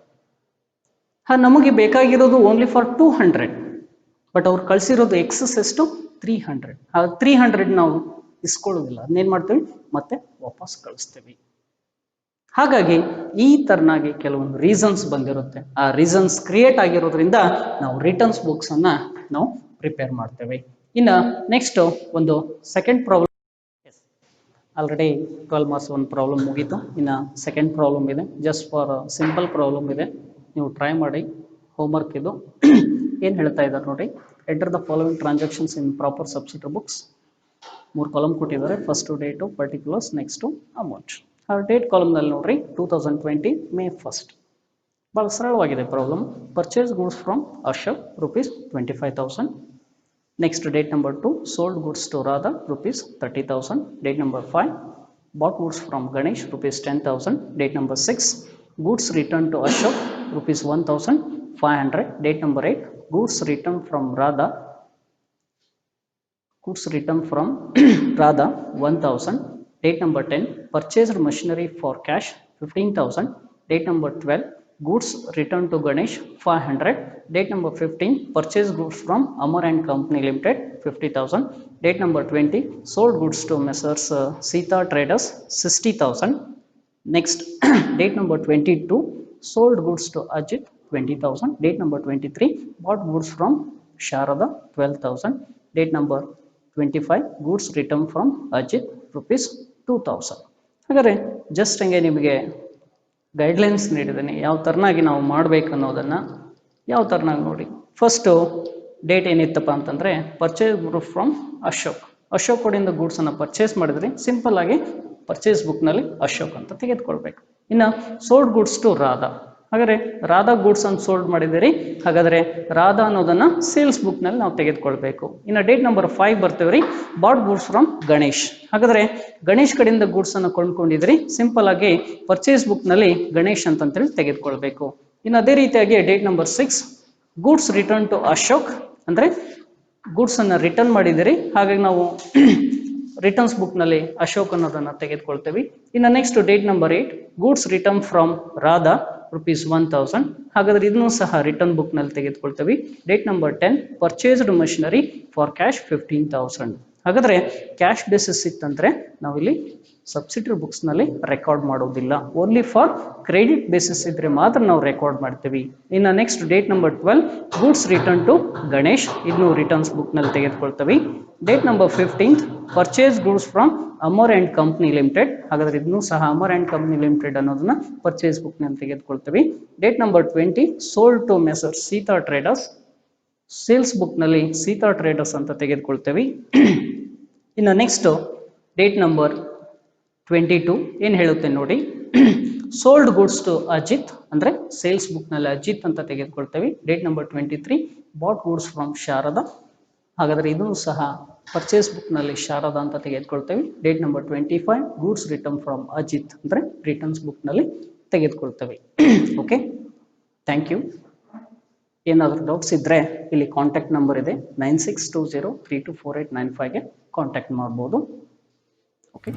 ನಮಗೆ ಬೇಕಾಗಿರೋದು ಓನ್ಲಿ ಫಾರ್ 200, ಬಟ್ ಅವ್ರು ಕಳಿಸಿರೋದು ಎಕ್ಸಸ್ ಎಷ್ಟು? 300. 300 ನಾವು ಇಸ್ಕೊಳ್ಳೋದಿಲ್ಲ, ಅದನ್ನೇನು ಮಾಡ್ತೀವಿ, ಮತ್ತೆ ವಾಪಸ್ ಕಳಿಸ್ತೀವಿ. ಹಾಗಾಗಿ ಈ ಥರನಾಗಿ ಕೆಲವೊಂದು ರೀಸನ್ಸ್ ಬಂದಿರುತ್ತೆ. ಆ ರೀಸನ್ಸ್ ಕ್ರಿಯೇಟ್ ಆಗಿರೋದ್ರಿಂದ ನಾವು ರಿಟರ್ನ್ಸ್ ಬುಕ್ಸನ್ನು ನಾವು ಪ್ರಿಪೇರ್ ಮಾಡ್ತೇವೆ. ಇನ್ನು ನೆಕ್ಸ್ಟ್ ಒಂದು ಸೆಕೆಂಡ್ ಪ್ರಾಬ್ಲಮ್. ಆಲ್ರೆಡಿ 12 ಮಾರ್ಕ್ಸ್ ಒಂದು ಪ್ರಾಬ್ಲಮ್ ಮುಗೀತು. ಇನ್ನು ಸೆಕೆಂಡ್ ಪ್ರಾಬ್ಲಮ್ ಇದೆ, ಜಸ್ಟ್ ಫಾರ್ ಸಿಂಪಲ್ ಪ್ರಾಬ್ಲಮ್ ಇದೆ, ನೀವು ಟ್ರೈ ಮಾಡಿ. ಹೋಮ್ವರ್ಕ್ ಇದು. ಏನು ಹೇಳ್ತಾ ಇದ್ದಾರೆ ನೋಡಿ, enter the following transactions in proper subsidiary books. 3 column ಕೊಟ್ಟಿದ್ದಾರೆ, first date, particulars, next amount. ಆ ಡೇಟ್ ಕಾಲಮ್ನಲ್ಲಿ ನೋಡ್ರಿ 2020 May 1. ಭಾಳ ಸರಳವಾಗಿದೆ problem. Purchase goods from Ashok rupees 25,000. Next, date number 2, sold goods to Radha rupees 30,000. Date number 5, bought goods from Ganesh rupees 10,000. Date number 6, goods returned to Ashok rupees 1,500. Date number 8, goods returned from Radha 1,000. Date number 10, purchased machinery for cash 15,000. Date number 12, goods returned to Ganesh 500. Date number 15, purchased goods from Amar and Company Limited 50,000. Date number 20, sold goods to Messrs. Sita Traders 60,000. Next, date number 22, sold goods to Ajit 20,000. Date number 23, bought goods from Sharada 12,000. Date number 25 goods return from Ajit ₹2000. ಹಾಗಾದರೆ ಜಸ್ಟ್ ಹಂಗೆ ನಿಮಗೆ ಗೈಡ್ಲೈನ್ಸ್ ನೀಡಿದ್ದೀನಿ ಯಾವ ಥರನಾಗಿ ನಾವು ಮಾಡಬೇಕು ಅನ್ನೋದನ್ನು. ಯಾವ ಥರನಾಗಿ ನೋಡಿ, ಫಸ್ಟು ಡೇಟ್ ಏನಿತ್ತಪ್ಪ ಅಂತಂದರೆ ಪರ್ಚೇಸ್ ಫ್ರಮ್ ಅಶೋಕ್ ಕಡೆಯಿಂದ ಗೂಡ್ಸನ್ನು ಪರ್ಚೇಸ್ ಮಾಡಿದ್ರಿ, ಸಿಂಪಲ್ ಆಗಿ ಪರ್ಚೇಸ್ ಬುಕ್ನಲ್ಲಿ ಅಶೋಕ್ ಅಂತ ತೆಗೆದುಕೊಳ್ಬೇಕು. ಇನ್ನು ಸೋಲ್ಡ್ ಗೂಡ್ಸ್ ಟು ರಾಧಾ, ಹಾಗಾದರೆ ರಾಧಾ ಗೂಡ್ಸ್ ಅಂತ ಸೋಲ್ಡ್ ಮಾಡಿದ್ದೀರಿ, ಹಾಗಾದರೆ ರಾಧಾ ಅನ್ನೋದನ್ನು ಸೇಲ್ಸ್ ಬುಕ್ನಲ್ಲಿ ನಾವು ತೆಗೆದುಕೊಳ್ಬೇಕು. ಇನ್ನು ಡೇಟ್ ನಂಬರ್ 5 ಬರ್ತೇವೆ ರೀ, ಬಾಟ್ ಗೂಡ್ಸ್ ಫ್ರಮ್ ಗಣೇಶ್, ಹಾಗಾದರೆ ಗಣೇಶ್ ಕಡೆಯಿಂದ ಗೂಡ್ಸನ್ನು ಕೊಂಡ್ಕೊಂಡಿದ್ರಿ, ಸಿಂಪಲ್ ಆಗಿ ಪರ್ಚೇಸ್ ಬುಕ್ನಲ್ಲಿ ಗಣೇಶ್ ಅಂತಂತೇಳಿ ತೆಗೆದುಕೊಳ್ಬೇಕು. ಇನ್ನು ಅದೇ ರೀತಿಯಾಗಿ date number 6 goods return to Ashok, ಅಂದರೆ ಗೂಡ್ಸನ್ನು ರಿಟರ್ನ್ ಮಾಡಿದ್ದೀರಿ, ಹಾಗಾಗಿ ನಾವು ರಿಟರ್ನ್ಸ್ ಬುಕ್ನಲ್ಲಿ ಅಶೋಕ್ ಅನ್ನೋದನ್ನು ತೆಗೆದುಕೊಳ್ತೇವೆ. ಇನ್ನು next date number 8 goods return from Radha ₹1000, ಹಾಗಾದರೆ ಇದನ್ನು ಸಹ ರಿಟರ್ನ್ ಬುಕ್ನಲ್ಲಿ ತೆಗೆದುಕೊಳ್ತೇವೆ. Date number 10 purchased machinery for cash 15,000, ಹಾಗಾದರೆ ಕ್ಯಾಶ್ ಬೇಸಿಸ್ ಇತ್ತಂದರೆ ನಾವಿಲ್ಲಿ ಸಬ್ಸಿಡರಿ ಬುಕ್ಸ್ನಲ್ಲಿ ರೆಕಾರ್ಡ್ ಮಾಡೋದಿಲ್ಲ, ಓನ್ಲಿ ಫಾರ್ ಕ್ರೆಡಿಟ್ ಬೇಸಿಸ್ ಇದ್ದರೆ ಮಾತ್ರ ನಾವು ರೆಕಾರ್ಡ್ ಮಾಡ್ತೀವಿ. ಇನ್ನು next date number 12 goods return to Ganesh, ಇದನ್ನು ರಿಟರ್ನ್ಸ್ ಬುಕ್ನಲ್ಲಿ ತೆಗೆದುಕೊಳ್ತೇವೆ. Date number 15 purchase goods from Amar and company limited, ಹಾಗಾದರೆ ಇದನ್ನು ಸಹ ಅಮರ್ ಆ್ಯಂಡ್ ಕಂಪ್ನಿ ಲಿಮಿಟೆಡ್ ಅನ್ನೋದನ್ನ ಪರ್ಚೇಸ್ ಬುಕ್ನಲ್ಲಿ ತೆಗೆದುಕೊಳ್ತೇವೆ. Date number 20 sold to messrs Sita traders, sales ಬುಕ್ನಲ್ಲಿ ಸೀತಾ ಟ್ರೇಡರ್ಸ್ ಅಂತ ತೆಗೆದುಕೊಳ್ತೇವೆ. ಇನ್ನು ನೆಕ್ಸ್ಟ್ ಡೇಟ್ ನಂಬರ್ 22 ಏನು ಹೇಳುತ್ತೆ ನೋಡಿ, ಸೋಲ್ಡ್ ಗೂಡ್ಸ್ ಟು ಅಜಿತ್, ಅಂದರೆ ಸೇಲ್ಸ್ ಬುಕ್ನಲ್ಲಿ ಅಜಿತ್ ಅಂತ ತೆಗೆದುಕೊಳ್ತೇವೆ. Date number 23 bought goods from Sharada, ಹಾಗಾದರೆ ಇದನ್ನು ಸಹ ಪರ್ಚೇಸ್ ಬುಕ್ನಲ್ಲಿ ಶಾರದಾ ಅಂತ ತೆಗೆದುಕೊಳ್ತೇವೆ. Date number 25 goods return from Ajit, ಅಂದರೆ ರಿಟರ್ನ್ಸ್ ಬುಕ್ನಲ್ಲಿ ತೆಗೆದುಕೊಳ್ತೇವೆ. Okay, thank you. ಏನಾದರೂ ಡೌಟ್ಸ್ ಇದ್ದರೆ ಇಲ್ಲಿ ಕಾಂಟ್ಯಾಕ್ಟ್ ನಂಬರ್ ಇದೆ 9620324895ಗೆ ಕಾಂಟ್ಯಾಕ್ಟ್ ಮಾಡ್ಬೋದು. ಓಕೆ.